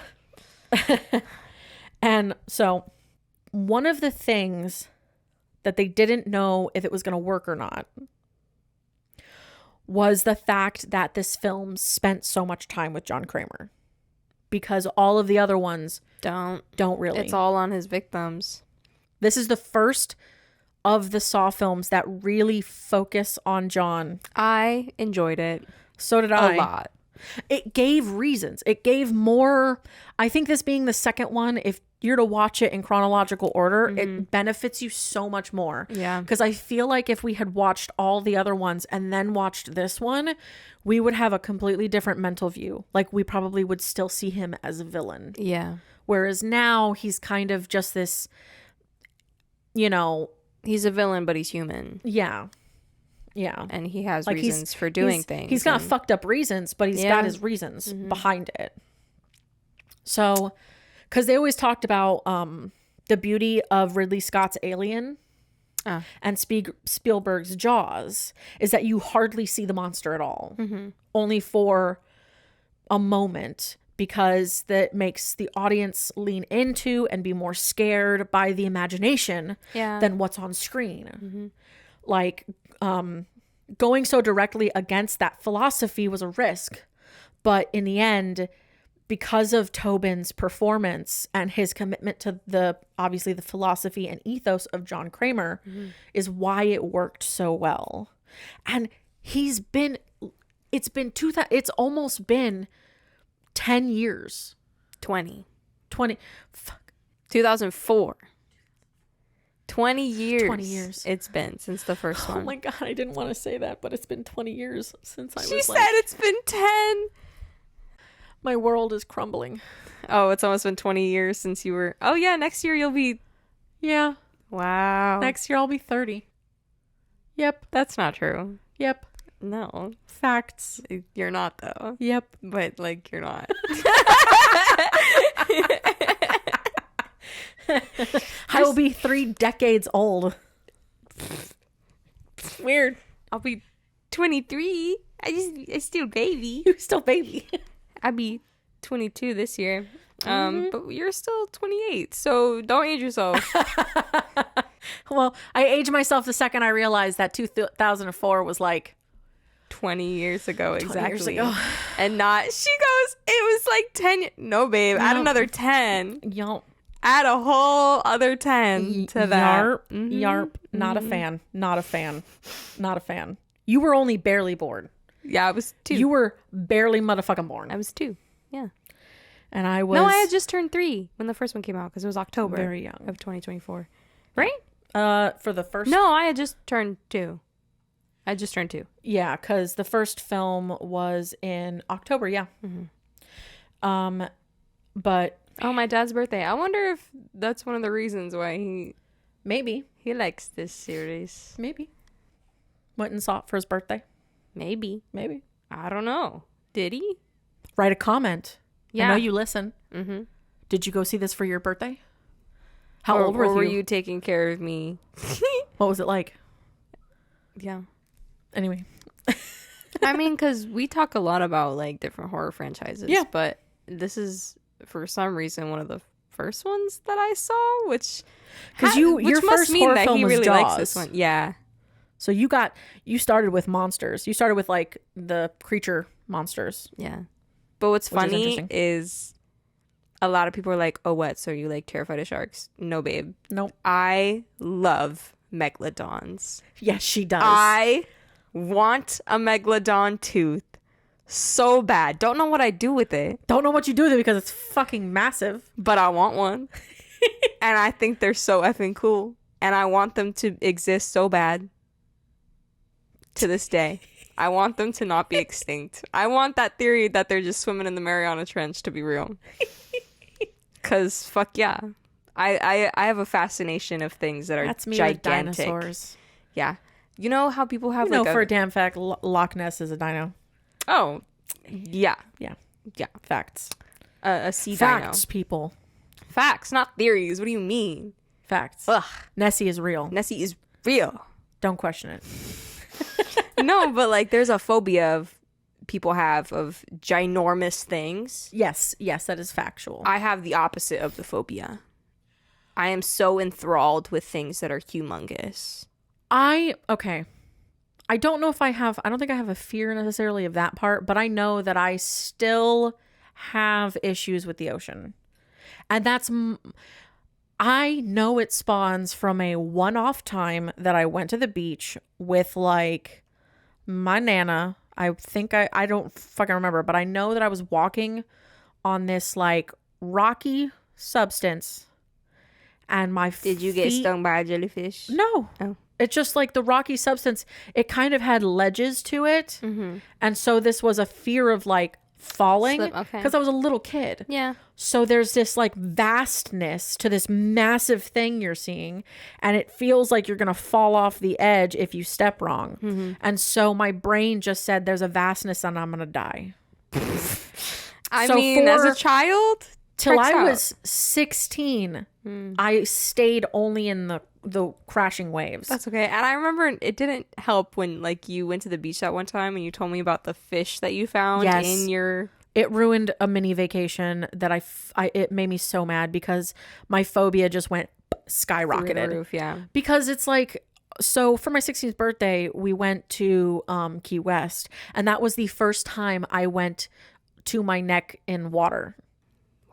And so one of the things that they didn't know if it was going to work or not was the fact that this film spent so much time with John Kramer, because all of the other ones don't really. It's all on his victims. This is the first of the Saw films that really focus on John. I enjoyed it. So did I. A lot. It gave reasons. It gave more. I think this being the second one, if you're to watch it in chronological order, it benefits you so much more. Yeah. Because I feel like if we had watched all the other ones and then watched this one, we would have a completely different mental view. Like we probably would still see him as a villain. Yeah. Whereas now he's kind of just this, you know. He's a villain, but he's human. Yeah. Yeah. And he has like reasons for doing things. He's got fucked up reasons, but he's got his reasons behind it. So, because they always talked about the beauty of Ridley Scott's Alien and Spielberg's Jaws is that you hardly see the monster at all. Only for a moment, because that makes the audience lean into and be more scared by the imagination than what's on screen. Like, going so directly against that philosophy was a risk, but in the end, because of Tobin's performance and his commitment to obviously the philosophy and ethos of John Kramer is why it worked so well. And it's almost been 10 years. 20. 2004. 20 years. 20 years. It's been since the first one. Oh my God, I didn't want to say that, but it's been 20 years since I was She said it's been 10. My world is crumbling. Oh, it's almost been 20 years since you were... Oh yeah, next year you'll be... Yeah. Wow. Next year I'll be 30. Yep. That's not true. Yep. No. Facts. You're not, though. Yep. But, like, you're not. I will be 3 decades old. Weird. I'll be 23. I still baby. You're still baby. I'll be 22 this year. But you're still 28, so don't age yourself. Well, I aged myself the second I realized that 2004 was like 20 years ago, exactly. 20 years ago. And not, she goes, it was like 10. No, babe, add another 10. Yup. Add a whole other 10 to that. Yarp. Yarp. Not a fan. Not a fan. Not a fan. You were only barely born. Yeah, I was 2. You were barely motherfucking born. I was 2. Yeah. And I was... No, I had just turned 3 when the first one came out because it was October. Very young. Of 2024. Right? For the first... No, I had just turned 2. I just turned 2. Yeah, because the first film was in October, yeah. But... Oh, my dad's birthday. I wonder if that's one of the reasons why he likes this series. Maybe. Went and saw it for his birthday. Maybe. I don't know. Did he? Write a comment. Yeah. I know you listen. Did you go see this for your birthday? How old or were were you? you taking care of me? What was it like? Yeah. Anyway. I mean, because we talk a lot about like different horror franchises. Yeah. But this is, for some reason, one of the first ones that I saw, which Your must first mean horror that film he was really likes this Jaws. one. Yeah. So you started with monsters. You started with like the creature monsters. Yeah. But what's Which is funny interesting. is a lot of people are like, oh, what? So you like terrified of sharks? No, babe. Nope. I love megalodons. Yes, she does. I want a megalodon tooth so bad. Don't know what I do with it, don't know what you do with it because it's fucking massive. but I want one. And I think they're so effing cool. And I want them to exist so bad to this day. I want them to not be extinct. I want that theory that they're just swimming in the Mariana Trench to be real. Because fuck yeah. I have a fascination of things that are That's me with gigantic. dinosaurs. Yeah. You know how people have You know, like for a damn fact, Loch Ness is a dino. Oh, yeah. Yeah. Yeah. Facts. A sea Facts, dino. people. Facts, not theories. What do you mean? Facts. Ugh. Nessie is real. Nessie is real. Don't question it. No, but like there's a phobia of people have of ginormous things. Yes, that is factual. I have the opposite of the phobia. I am so enthralled with things that are humongous. Okay. I don't know if I don't think I have a fear necessarily of that part, but I know that I still have issues with the ocean. And I know it spawns from a one-off time that I went to the beach with like my Nana. I think I don't fucking remember, but I know that I was walking on this like rocky substance and my Did you get feet- stung by a jellyfish? No. Oh. It's just like the rocky substance. It kind of had ledges to it. Mm-hmm. And so this was a fear of like falling Slip, okay. because I was a little kid. Yeah. So there's this like vastness to this massive thing you're seeing, and it feels like you're going to fall off the edge if you step wrong. Mm-hmm. And so my brain just said there's a vastness and I'm going to die. I So mean, as for- a child, Till checks I out. was 16, I stayed only in the crashing waves. That's okay. And I remember it didn't help when like you went to the beach that one time and you told me about the fish that you found Yes. in your... It ruined a mini vacation that it made me so mad because my phobia just went through the skyrocketed. roof, yeah. Because it's like, so for my 16th birthday, we went to Key West, and that was the first time I went to my neck in water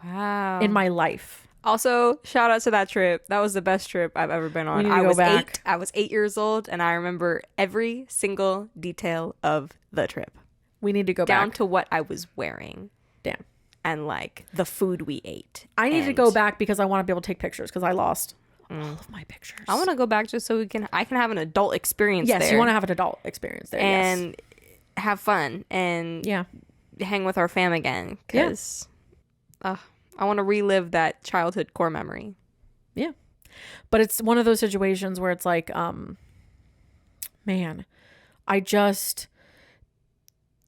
Wow. in my life. Also, shout out to that trip. That was the best trip I've ever been on. need to I go was back. 8. I was 8 years old, and I remember every single detail of the trip, We need to go down back. to what I was wearing Damn. and like the food we ate. I need to And go back because I want to be able to take pictures because I lost all of my pictures. I want to go back just so I can have an adult experience Yes, there. you want to have an adult experience there. Yes. and have fun and Yeah. hang with our fam again because I want to relive that childhood core memory. Yeah. But it's one of those situations where it's like, man, I just,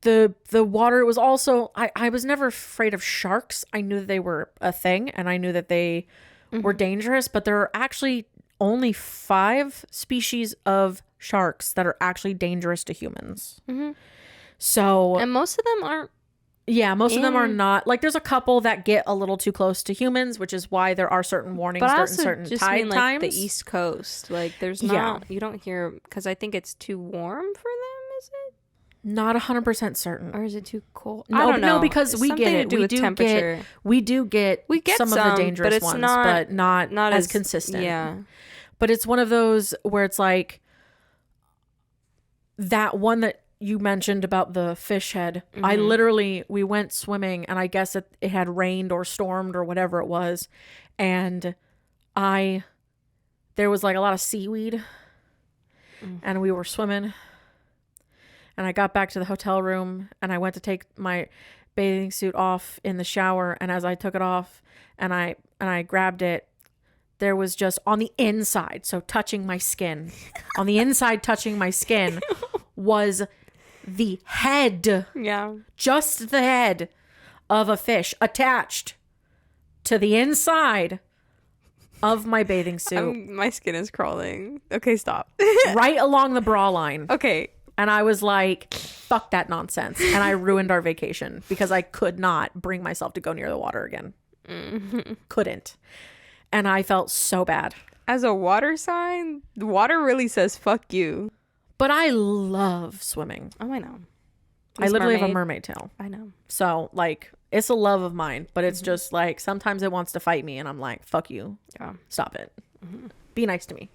the water was also, I was never afraid of sharks. I knew that they were a thing and I knew that they were dangerous, but there are actually only 5 species of sharks that are actually dangerous to humans. Mhm. So, And most of them aren't. yeah, most of them are in- not. Like, there's a couple that get a little too close to humans, which is why there are certain warnings But I during also certain just tide mean like times. the East Coast. Like there's Yeah. not, you don't hear, because I think it's too warm for them, is it? Not 100% certain. Or is it too cold? No, I don't know. no, because It's we something get to it. do We with do temperature. We get Some, some of the but dangerous it's ones, not- but not not as consistent. Yeah. But it's one of those where it's like that one that you mentioned about the fish head. I literally, we went swimming and I guess it had rained or stormed or whatever it was. And there was like a lot of seaweed and we were swimming. And I got back to the hotel room and I went to take my bathing suit off in the shower. And as I took it off and I grabbed it, there was just on the inside, so touching my skin, on the inside touching my skin was the head, Yeah. just the head of a fish attached to the inside of my bathing suit My skin is crawling. Okay, stop. right along the bra line. Okay. And I was like, fuck that nonsense. And I ruined our vacation because I could not bring myself to go near the water again. Couldn't. And I felt so bad. As a water sign, the water really says fuck you. But I love swimming. Oh, I know. I literally have a mermaid tail. I know. So, like, it's a love of mine, but it's just like sometimes it wants to fight me and I'm like, fuck you. Yeah. Stop it. Be nice to me.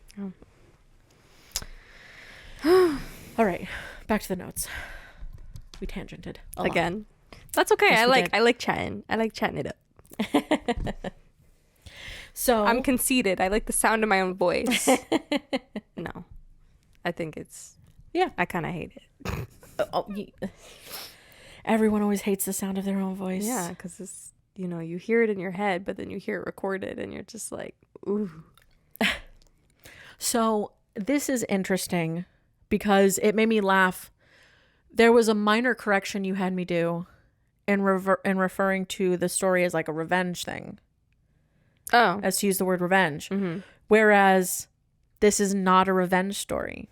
Oh. All right. Back to the notes. We tangented a lot. Again. That's okay. Yes, we did. I like chatting. I like chatting it up. So I'm conceited. I like the sound of my own voice. No. I think it's... Yeah. I kind of hate it. Everyone always hates the sound of their own voice. Yeah, because it's, you know, you hear it in your head, but then you hear it recorded and you're just like, ooh. So this is interesting because it made me laugh. There was a minor correction you had me do in referring to the story as like a revenge thing. Oh. As to use the word revenge. Whereas this is not a revenge story.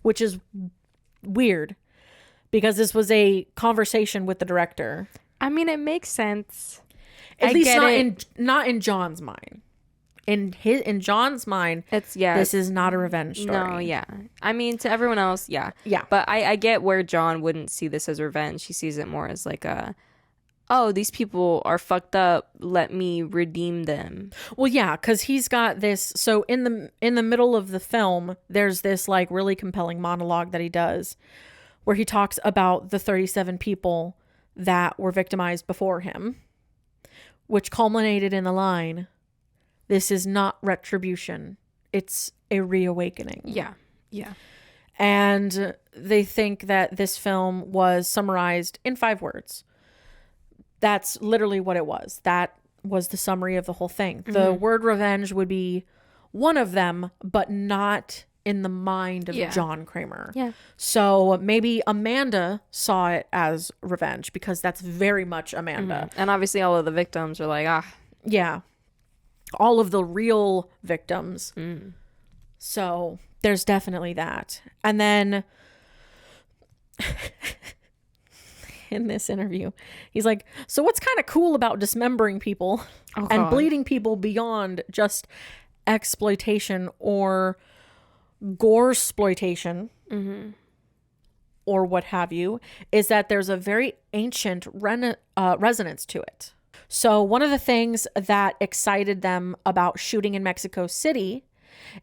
Which is weird. Because this was a conversation with the director. I mean, it makes sense. At least not in John's mind. In John's mind, It's, this is not a revenge story. No, yeah. I mean, to everyone else, yeah. Yeah. But I get where John wouldn't see this as revenge. He sees it more as like a, oh, these people are fucked up. Let me redeem them. Well, yeah, because he's got this. So in the middle of the film, there's this like really compelling monologue that he does, where he talks about the 37 people that were victimized before him, which culminated in the line, "This is not retribution; it's a reawakening." Yeah, yeah. And they think that this film was summarized in 5 words. That's literally what it was. That was the summary of the whole thing. The word revenge would be one of them, but not in the mind of John Kramer. Yeah. So maybe Amanda saw it as revenge because that's very much Amanda. And obviously all of the victims are like, ah. Yeah. All of the real victims. So there's definitely that. And then in this interview, he's like, so what's kind of cool about dismembering people and bleeding people beyond just exploitation or gore-sploitation or what have you, is that there's a very ancient resonance to it. So one of the things that excited them about shooting in Mexico City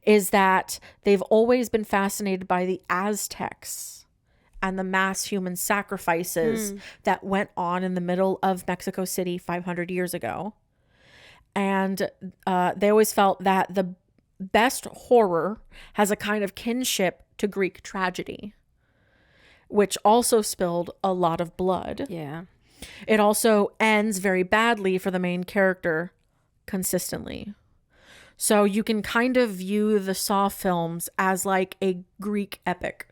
is that they've always been fascinated by the Aztecs and the mass human sacrifices that went on in the middle of Mexico City 500 years ago. And they always felt that the best horror has a kind of kinship to Greek tragedy, which also spilled a lot of blood. Yeah. It also ends very badly for the main character consistently. So you can kind of view the Saw films as like a Greek epic.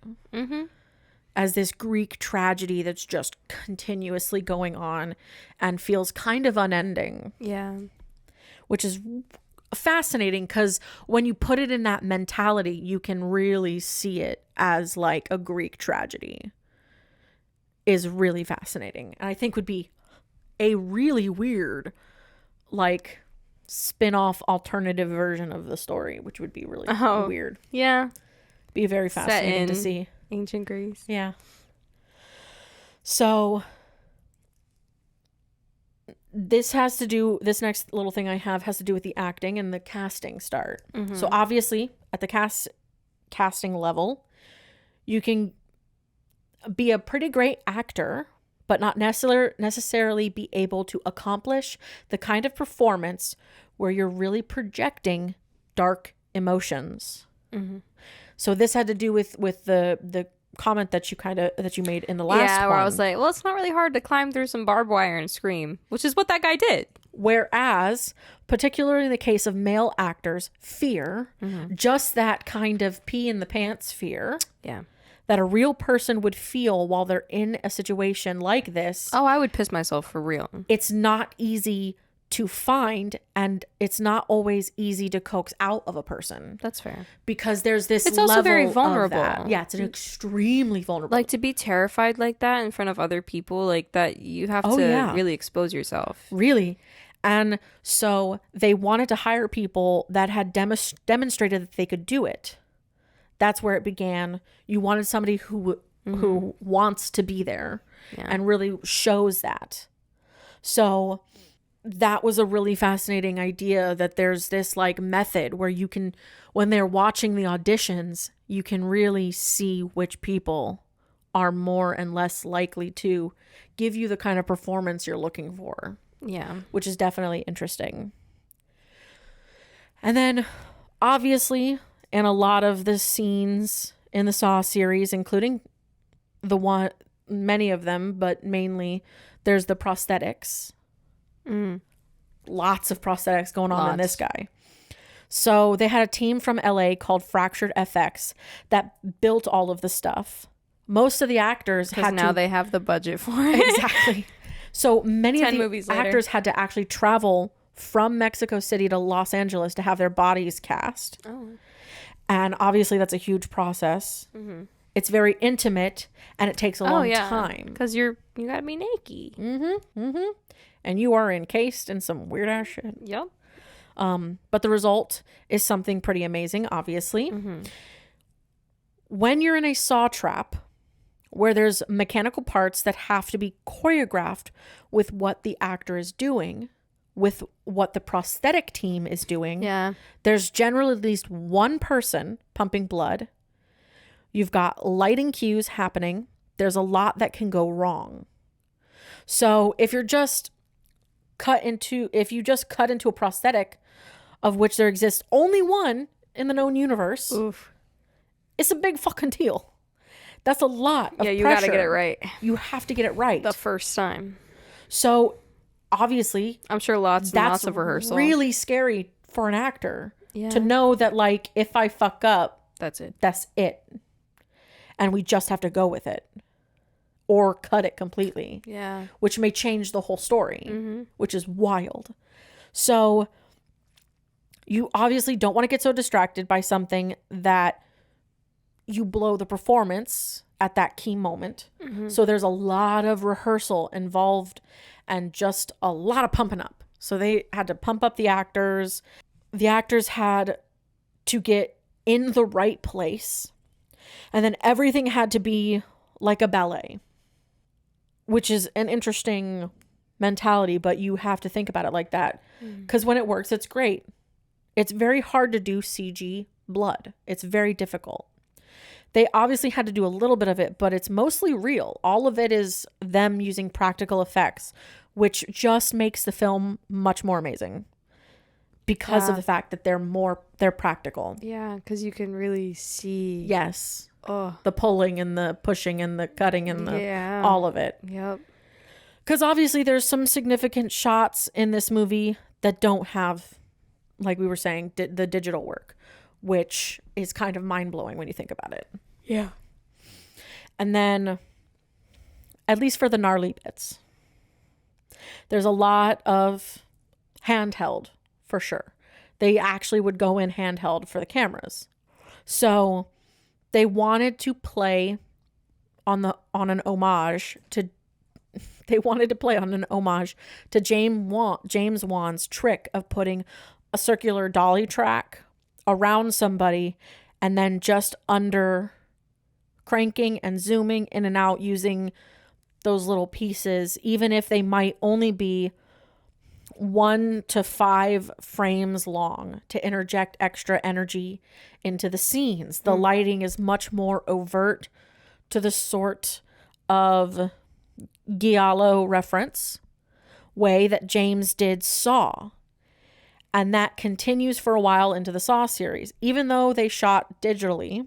As this Greek tragedy that's just continuously going on and feels kind of unending. Yeah. Which is fascinating because when you put it in that mentality, you can really see it as like a Greek tragedy. Is really fascinating. And I think would be a really weird, like, spin-off alternative version of the story, which would be really weird. Yeah. Be very fascinating to see. Ancient Greece. Yeah. So this next little thing I have has to do with the acting and the casting start. So obviously at the casting level, you can be a pretty great actor, but not necessarily be able to accomplish the kind of performance where you're really projecting dark emotions. So this had to do with the comment that you made in the last one. Yeah, where I was like, well, it's not really hard to climb through some barbed wire and scream, which is what that guy did. Whereas, particularly in the case of male actors, fear, just that kind of pee in the pants fear. Yeah. That a real person would feel while they're in a situation like this. Oh, I would piss myself for real. It's not easy to find, and it's not always easy to coax out of a person That's fair. because there's this It's also level very of vulnerable. that. Yeah, it's an extremely vulnerable. Like, to be terrified like that in front of other people, like that, you have Oh, to yeah. really expose yourself. Really. And so they wanted to hire people that had demonstrated that they could do it. That's where it began. You wanted somebody who wants to be there and really shows that. So that was a really fascinating idea, that there's this like method where you can, when they're watching the auditions, you can really see which people are more and less likely to give you the kind of performance you're looking for. Yeah. Which is definitely interesting. And then obviously in a lot of the scenes in the Saw series, including many of them, but mainly there's the prosthetics. Lots of prosthetics going on in this guy. So they had a team from LA called Fractured FX that built all of the stuff. Most of the actors had now they have the budget for it. Exactly. So many of 10 the movies later. actors had to actually travel from Mexico City to Los Angeles to have their bodies cast. Oh. And obviously that's a huge process. It's very intimate and it takes a long time. Because you gotta be naked. And you are encased in some weird ass shit. Yep. But the result is something pretty amazing, obviously. When you're in a saw trap where there's mechanical parts that have to be choreographed with what the actor is doing, with what the prosthetic team is doing, Yeah. there's generally at least one person pumping blood. You've got lighting cues happening. There's a lot that can go wrong. So if you just cut into a prosthetic of which there exists only one in the known universe, Oof. it's a big fucking deal. That's a lot of You pressure. gotta get it right You have to get it right. the first time. So obviously I'm sure lots and that's lots of rehearsal. really scary for an actor Yeah. to know that, like, if I fuck up, That's it. that's it. And we just have to go with it or cut it completely, Yeah. which may change the whole story, which is wild. So you obviously don't want to get so distracted by something that you blow the performance at that key moment. So there's a lot of rehearsal involved and just a lot of pumping up. So they had to pump up the actors. The actors had to get in the right place. And then everything had to be like a ballet, which is an interesting mentality, but you have to think about it like that. Because when it works, it's great. It's very hard to do CG blood. It's very difficult. They obviously had to do a little bit of it, but it's mostly real. All of it is them using practical effects, which just makes the film much more amazing because of the fact that they're practical. Yeah, because you can really see. Yes. Oh. The pulling and the pushing and the cutting and all of it. Yep. Because obviously there's some significant shots in this movie that don't have, like we were saying, the digital work, which is kind of mind-blowing when you think about it. Yeah. And then, at least for the gnarly bits, there's a lot of handheld, for sure. They actually would go in handheld for the cameras. So they wanted to play on an homage to James Wan's trick of putting a circular dolly track around somebody and then just under cranking and zooming in and out using those little pieces, even if they might only be 1 to 5 frames long, to interject extra energy into the scenes. The lighting is much more overt to the sort of giallo reference way that James did Saw. And that continues for a while into the Saw series. Even though they shot digitally,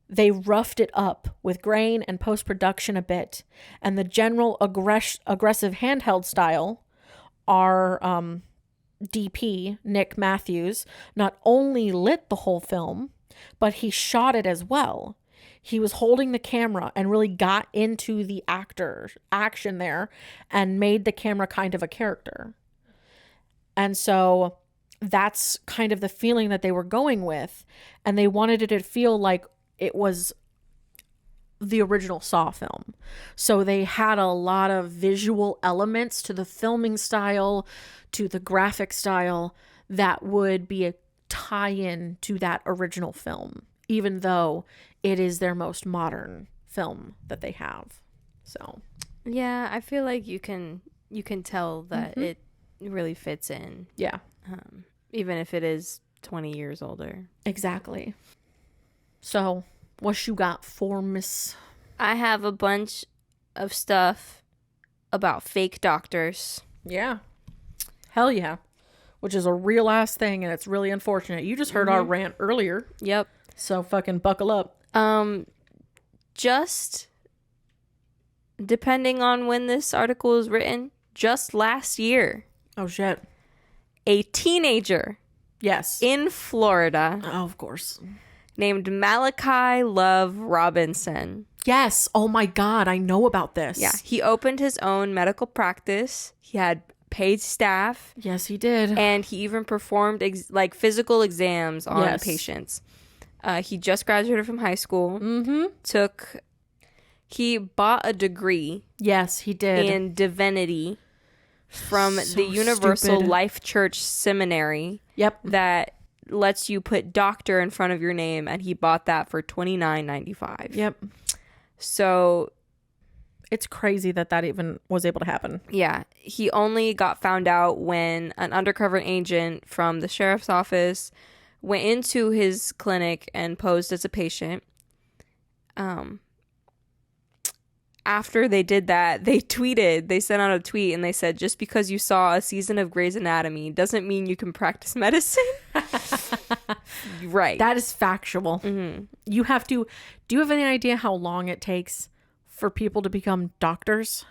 they roughed it up with grain and post-production a bit. And the general aggressive handheld style, our DP, Nick Matthews, not only lit the whole film, but he shot it as well. He was holding the camera and really got into the action there and made the camera kind of a character. And so that's kind of the feeling that they were going with. And they wanted it to feel like it was the original Saw film. So they had a lot of visual elements to the filming style, to the graphic style, that would be a tie-in to that original film, even though it is their most modern film that they have. So Yeah, I feel like you can tell that it really fits in, yeah, even if it is 20 years older. exactly. So what you got for Miss? I have a bunch of stuff about fake doctors. Yeah, hell yeah, which is a real ass thing, and it's really unfortunate. You just heard our rant earlier, Yep. so fucking buckle up. Just depending on when this article is written, just last year, Oh shit. a teenager Yes. in Florida Oh, of course. named Malachi Love Robinson. Yes. Oh my God, I know about this. Yeah, he opened his own medical practice. He had paid staff, Yes, he did. and he even performed physical exams on Yes. patients. He just graduated from high school. Mm-hmm. He bought a degree Yes, he did. in divinity from So the Universal stupid. Life Church Seminary Yep. that lets you put doctor in front of your name, and he bought that for $29.95. Yep. So It's crazy that even was able to happen. yeah, he only got found out when an undercover agent from the sheriff's office went into his clinic and posed as a patient. After they did that, they sent out a tweet, and they said, just because you saw a season of Grey's Anatomy doesn't mean you can practice medicine. Right. That is factual. You have to. Do you have any idea how long it takes for people to become doctors?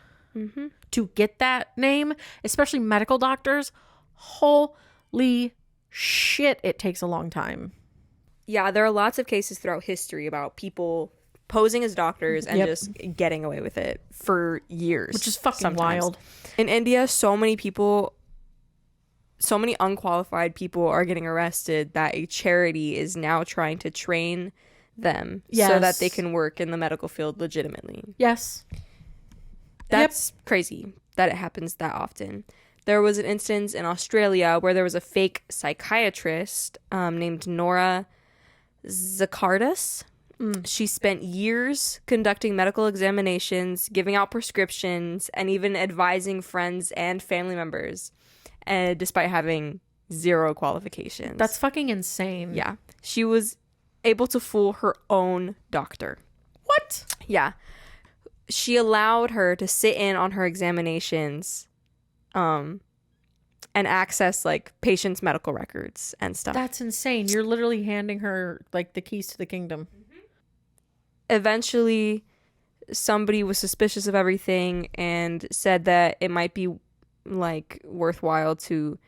To get that name, especially medical doctors? Holy shit, it takes a long time. Yeah, there are lots of cases throughout history about people posing as doctors and Yep. just getting away with it for years. Which is fucking sometimes. wild. In India, so many unqualified people are getting arrested that a charity is now trying to train them so that Yes. they can work in the medical field legitimately. Yes. That's crazy that it happens that often. There was an instance in Australia where there was a fake psychiatrist named Nora Zakardis. She spent years conducting medical examinations, giving out prescriptions, and even advising friends and family members, and despite having zero qualifications. That's fucking insane. Yeah. She was able to fool her own doctor. What? Yeah. She allowed her to sit in on her examinations and access patients' medical records and stuff. That's insane. You're literally handing her the keys to the kingdom. Eventually, somebody was suspicious of everything and said that it might be worthwhile to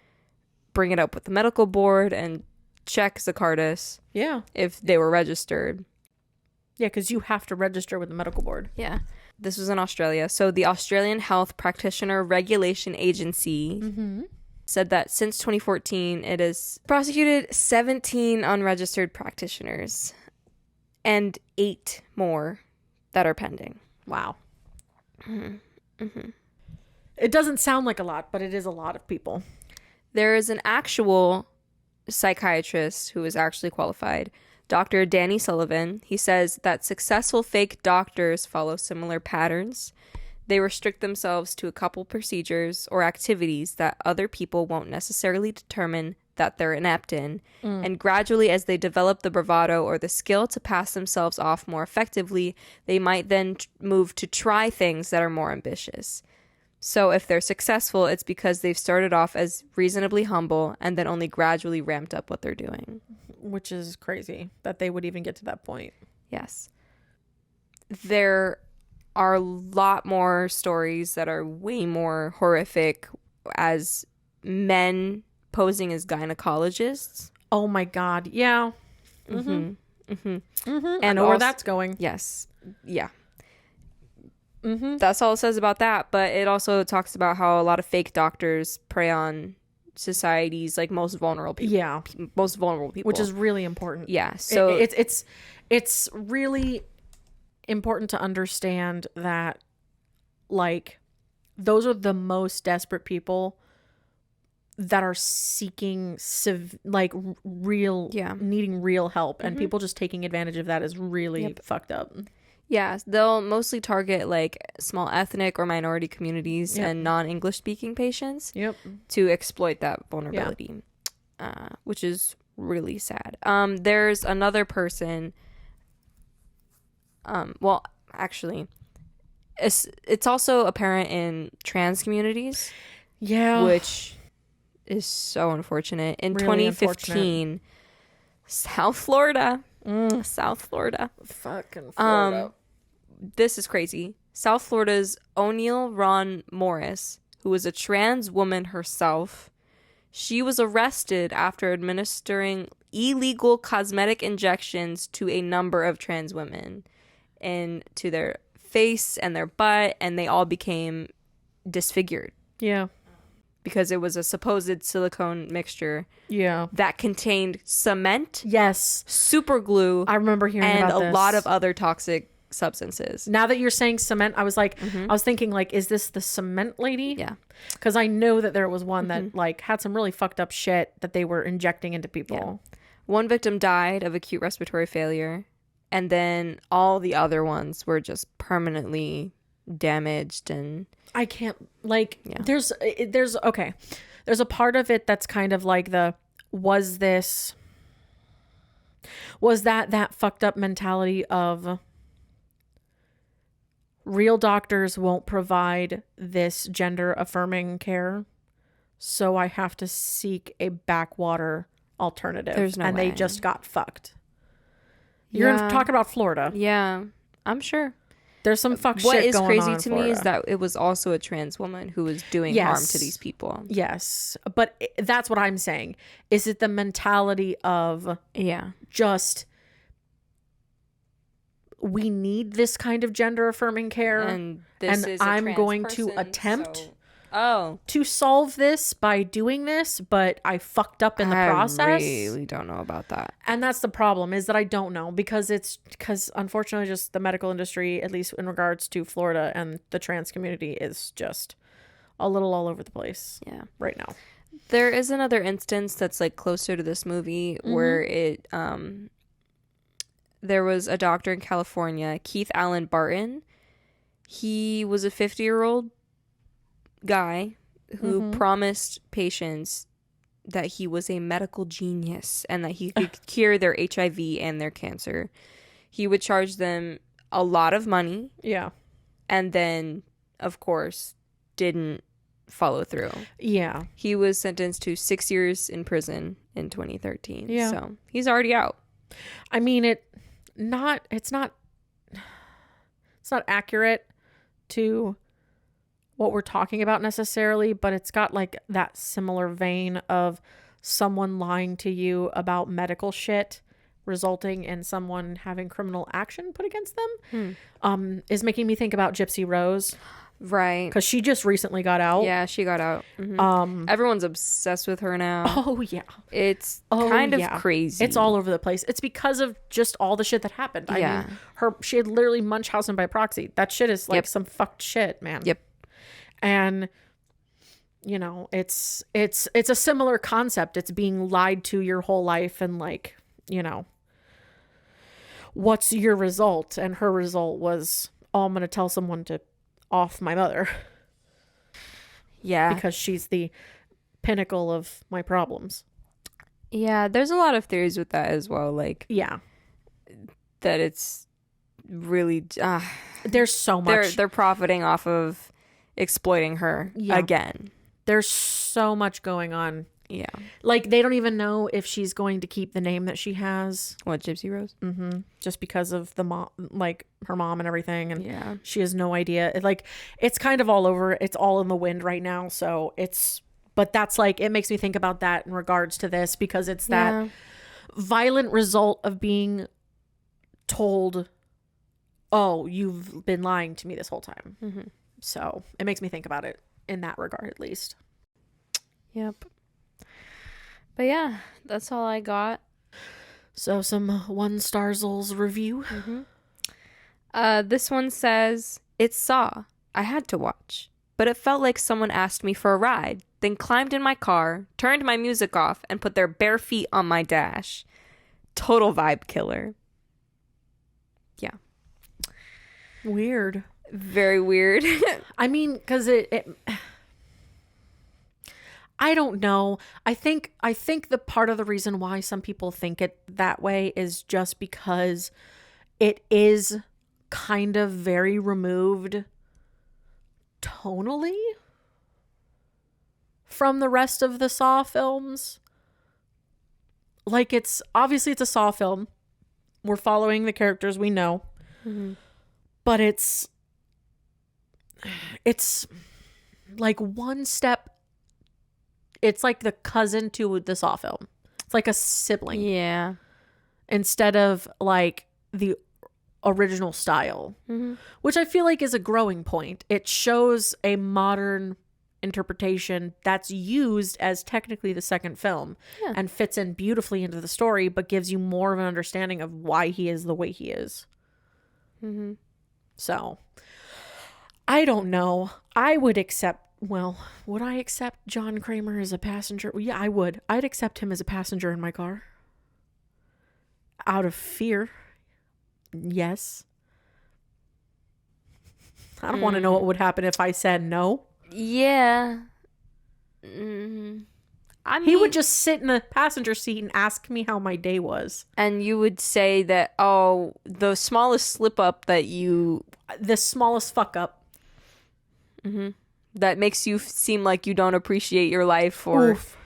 bring it up with the medical board and check Zakardis Yeah. if they were registered. Yeah, because you have to register with the medical board. Yeah. This was in Australia. So the Australian Health Practitioner Regulation Agency said that since 2014, it has prosecuted 17 unregistered practitioners and 8 more that are pending. Wow. It doesn't sound like a lot, but it is a lot of people. There is an actual psychiatrist who is actually qualified, Dr. Danny Sullivan. He says that successful fake doctors follow similar patterns. They restrict themselves to a couple procedures or activities that other people won't necessarily determine that they're inept in, and gradually, as they develop the bravado or the skill to pass themselves off more effectively, they might then move to try things that are more ambitious. So if they're successful, it's because they've started off as reasonably humble and then only gradually ramped up what they're doing. Which is crazy that they would even get to that point. Yes. There are a lot more stories that are way more horrific as men posing as gynecologists. Oh my God. Yeah. And I know where that's going. Yes. Yeah. That's all it says about that. But it also talks about how a lot of fake doctors prey on society's like most vulnerable people. Yeah. Most vulnerable people. Which is really important. Yeah. So it's really important to understand that, like, those are the most desperate people that are seeking real, needing real help, and people just taking advantage of that is really fucked up. Yeah, they'll mostly target like small ethnic or minority communities and non-English speaking patients to exploit that vulnerability, which is really sad. There's another person. Well, actually, it's also apparent in trans communities. Yeah, which is so unfortunate. In really 2015, South Florida. South Florida. Fucking Florida. This is crazy. South Florida's O'Neill Ron Morris, who was a trans woman herself, she was arrested after administering illegal cosmetic injections to a number of trans women into their face and their butt, and they all became disfigured. Yeah. Because it was a supposed silicone mixture. Yeah. That contained cement. Yes. Super glue. I remember hearing about this. And a lot of other toxic substances. Now that you're saying cement, I was like, I was thinking, like, is this the cement lady? Yeah. Because I know that there was one that, like, had some really fucked up shit that they were injecting into people. Yeah. One victim died of acute respiratory failure. And then all the other ones were just permanently damaged and... I can't, like, there's okay. There's a part of it that's kind of like was that fucked up mentality of real doctors won't provide this gender affirming care, so I have to seek a backwater alternative. There's no way. They just got fucked. You're talking about Florida. Yeah, I'm sure. There's some fuck shit going on. What is crazy to me is that it was also a trans woman who was doing harm to these people. Yes. But that's what I'm saying. Is it the mentality of just we need this kind of gender affirming care and I'm going to attempt to solve this by doing this, but I fucked up in the process. I really don't know about that. And that's the problem, is that I don't know, because unfortunately just the medical industry, at least in regards to Florida and the trans community, is just a little all over the place right now. There is another instance that's like closer to this movie where it there was a doctor in California, Keith Allen Barton. He was a 50-year-old guy who promised patients that he was a medical genius and that he could cure their HIV and their cancer. He would charge them a lot of money. Yeah. And then, of course, didn't follow through. Yeah. He was sentenced to 6 years in prison in 2013. Yeah. So he's already out. I mean, it's not accurate to what we're talking about necessarily, but it's got like that similar vein of someone lying to you about medical shit resulting in someone having criminal action put against them. Is making me think about Gypsy Rose. Right. Because she just recently got out. Yeah, she got out. Everyone's obsessed with her now. Oh, yeah. It's kind of crazy. It's all over the place. It's because of just all the shit that happened. I mean, she had literally Munchausen by proxy. That shit is like some fucked shit, man. Yep. And, you know, it's a similar concept. It's being lied to your whole life and, like, you know, what's your result? And her result was, oh, I'm going to tell someone to off my mother. Yeah. Because she's the pinnacle of my problems. Yeah, there's a lot of theories with that as well. Like, that it's really... there's so much. They're profiting off of exploiting her again. There's so much going on. Yeah. Like, they don't even know if she's going to keep the name that she has. What, Gypsy Rose? Mm-hmm. Just because of the mom, like her mom and everything. And she has no idea. It's kind of all over. It's all in the wind right now. So but that's like, it makes me think about that in regards to this, because it's that violent result of being told, oh, you've been lying to me this whole time. So it makes me think about it in that regard, at least. Yep. But yeah, that's all I got. So some one Starzels review. This one says, "It's Saw. I had to watch, but it felt like someone asked me for a ride, then climbed in my car, turned my music off, and put their bare feet on my dash. Total vibe killer." Yeah. Weird. Very weird. I mean, because it I don't know. I think the part of the reason why some people think it that way is just because it is kind of very removed tonally from the rest of the Saw films. Like, it's obviously a Saw film. We're following the characters we know. But it's like one step. It's like the cousin to the Saw film. It's like a sibling. Yeah. Instead of like the original style, which I feel like is a growing point. It shows a modern interpretation that's used as technically the second film and fits in beautifully into the story, but gives you more of an understanding of why he is the way he is. So I don't know. I would accept, well, would I accept John Kramer as a passenger? Well, yeah, I would. I'd accept him as a passenger in my car. Out of fear. Yes. I don't want to know what would happen if I said no. Yeah. I mean, He would just sit in the passenger seat and ask me how my day was. and you would say that, oh, the smallest slip up that you, The smallest fuck up. that makes you seem like you don't appreciate your life, or Oof.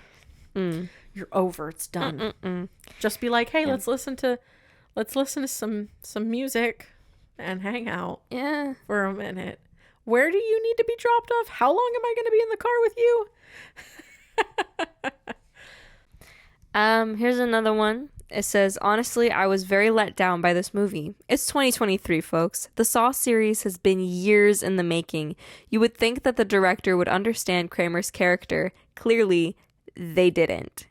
You're over. It's done. Just be like, hey, let's listen to some music and hang out yeah. for a minute. Where do you need to be dropped off? How long am I going to be in the car with you? Here's another one. It says, "Honestly, I was very let down by this movie. It's 2023, folks. The Saw series has been years in the making. You would think that the director would understand Kramer's character. Clearly, they didn't.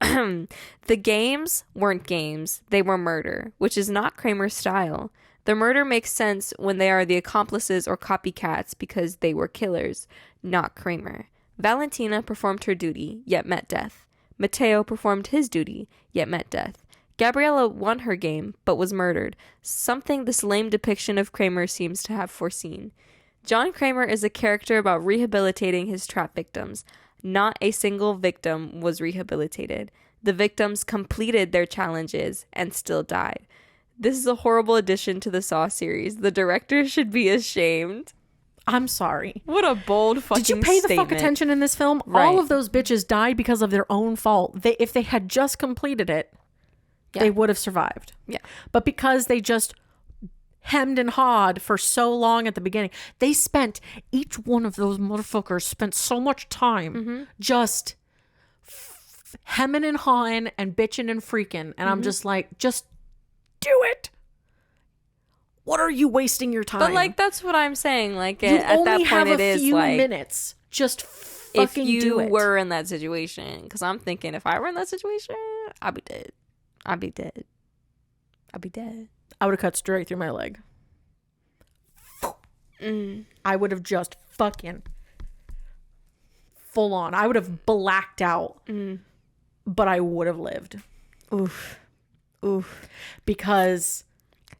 The games weren't games. They were murder, which is not Kramer's style. The murder makes sense when they are the accomplices or copycats because they were killers, not Kramer. Valentina performed her duty, yet met death. Mateo performed his duty, yet met death. Gabriella won her game, but was murdered, something this lame depiction of Kramer seems to have foreseen. John Kramer is a character about rehabilitating his trap victims. Not a single victim was rehabilitated. The victims completed their challenges and still died. This is a horrible addition to the Saw series. The director should be ashamed." I'm sorry. What a bold fucking Did you pay the statement. fuck attention in this film? Right. All of those bitches died because of their own fault. If they had just completed it, they would have survived. Yeah. But because they just hemmed and hawed for so long at the beginning, each one of those motherfuckers spent so much time just hemming and hawing and bitching and freaking. And I'm just like, just do it. What are you wasting your time? But like, that's what I'm saying. Like, you at only that point, have it a is few like, minutes. Just if fucking do you it. were in that situation, because I'm thinking if I were in that situation, I'd be dead. I'd be dead. I'd be dead. I would have cut straight through my leg. I would have just fucking full on. I would have blacked out, but I would have lived. Oof. Oof. Because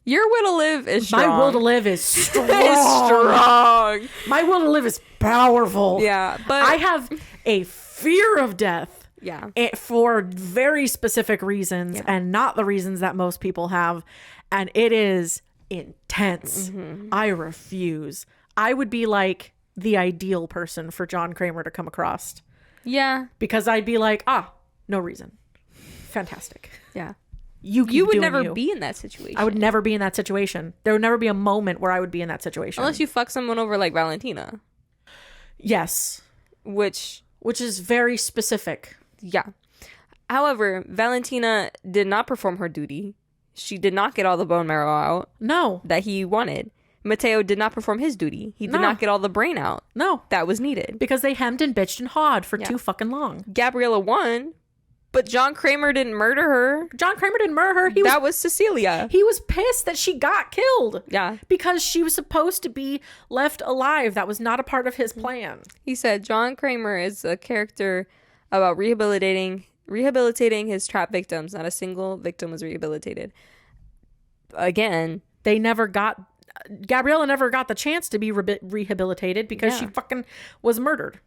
Your will to live is strong. my will to live is strong. is strong. My will to live is powerful. Yeah, but I have a fear of death. yeah. For very specific reasons and not the reasons that most people have. And it is intense. I refuse. I would be like the ideal person for John Kramer to come across. Yeah. Because I'd be like, no reason. Fantastic. Yeah. You You would doing never you. be in that situation. I would never be in that situation. There would never be a moment where I would be in that situation. Unless you fuck someone over like Valentina. Yes. Which, Which is very specific. yeah. However, Valentina did not perform her duty. She did not get all the bone marrow out No. that he wanted. Mateo did not perform his duty. He did No. not get all the brain out No. that was needed. Because they hemmed and bitched and hawed for too fucking long. Gabriella won, But John Kramer didn't murder her. John Kramer didn't murder her. That was Cecilia. He was pissed that she got killed. Yeah. Because she was supposed to be left alive. That was not a part of his plan. He said John Kramer is a character about rehabilitating his trap victims. Not a single victim was rehabilitated. Again, Gabriella never got the chance to be rehabilitated because she fucking was murdered.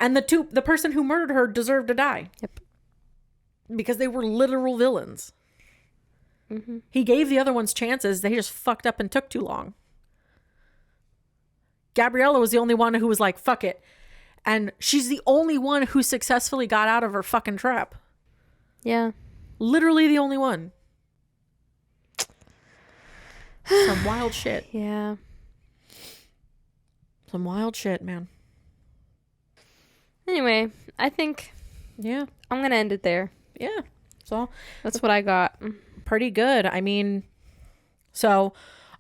And the person who murdered her deserved to die. Yep. Because they were literal villains. He gave the other ones chances. They just fucked up and took too long. Gabriella was the only one who was like, fuck it. And she's the only one who successfully got out of her fucking trap. Yeah. Literally the only one. Some wild shit. Yeah. Some wild shit, man. Anyway, I think Yeah. I'm going to end it there. Yeah. So That's what I got. pretty good. I mean, so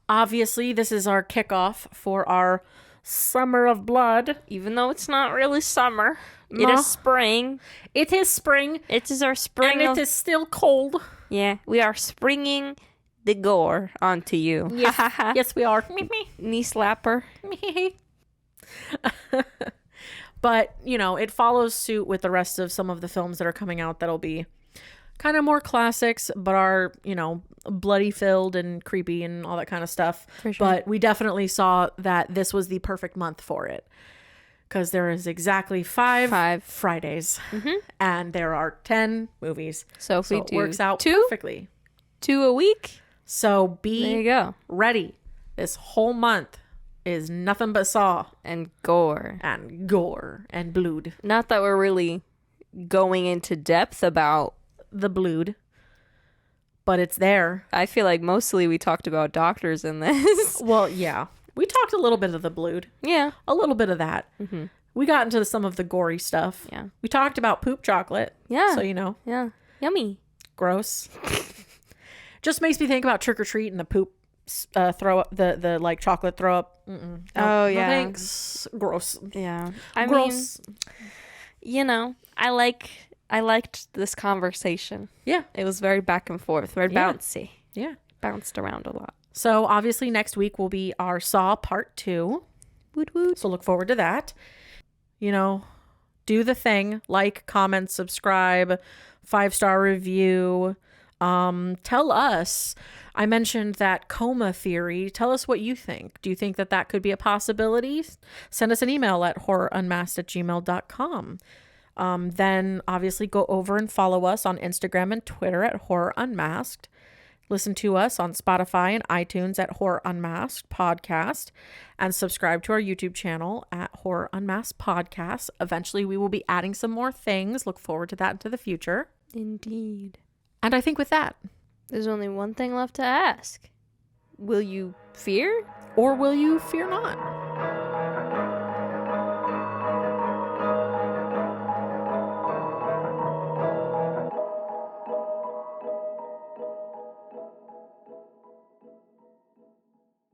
obviously this is our kickoff for our Summer of Blood. Even though it's not really summer, it No. is spring. It is spring. It is our spring. And it is still cold. Yeah, we are springing the gore onto you. Yes, yes we are. Knee slapper. But, you know, it follows suit with the rest of some of the films that are coming out that'll be kind of more classics, but are, you know, bloody filled and creepy and all that kind of stuff. For sure. But we definitely saw that this was the perfect month for it. Because there is exactly five Fridays. And there are 10 movies. So if we it do works out two perfectly. a week, So there you be go. ready. This whole month is nothing but Saw And gore. and gore and blood. Not that we're really going into depth about. The blood. But it's there. I feel like mostly we talked about doctors in this. Well, yeah. We talked a little bit of the blood. Yeah. A little bit of that. We got into some of the gory stuff. Yeah. We talked about poop chocolate. Yeah. So, you know, Yeah. Yummy. gross. Just makes me think about trick or treat and the poop throw up, the like chocolate throw up. No, Oh, yeah. No thanks. Gross. Yeah. I Gross. mean, you know, I liked this conversation. Yeah. It was very back and forth, very Yeah. bouncy. Yeah. Bounced around a lot. So obviously next week will be our Saw Part 2. Woot woot. So look forward to that. You know, do the thing. Like, comment, subscribe, 5-star review. Tell us. I mentioned that coma theory. Tell us what you think. Do you think that that could be a possibility? Send us an email at horrorunmasked@gmail.com. Then obviously go over and follow us on Instagram and Twitter at Horror Unmasked. Listen to us on Spotify and iTunes at Horror Unmasked Podcast, and subscribe to our YouTube channel at Horror Unmasked Podcast. Eventually we will be adding some more things. Look forward to that into the future. Indeed. And I think with that, There's only one thing left to ask. Will you fear? or will you fear not?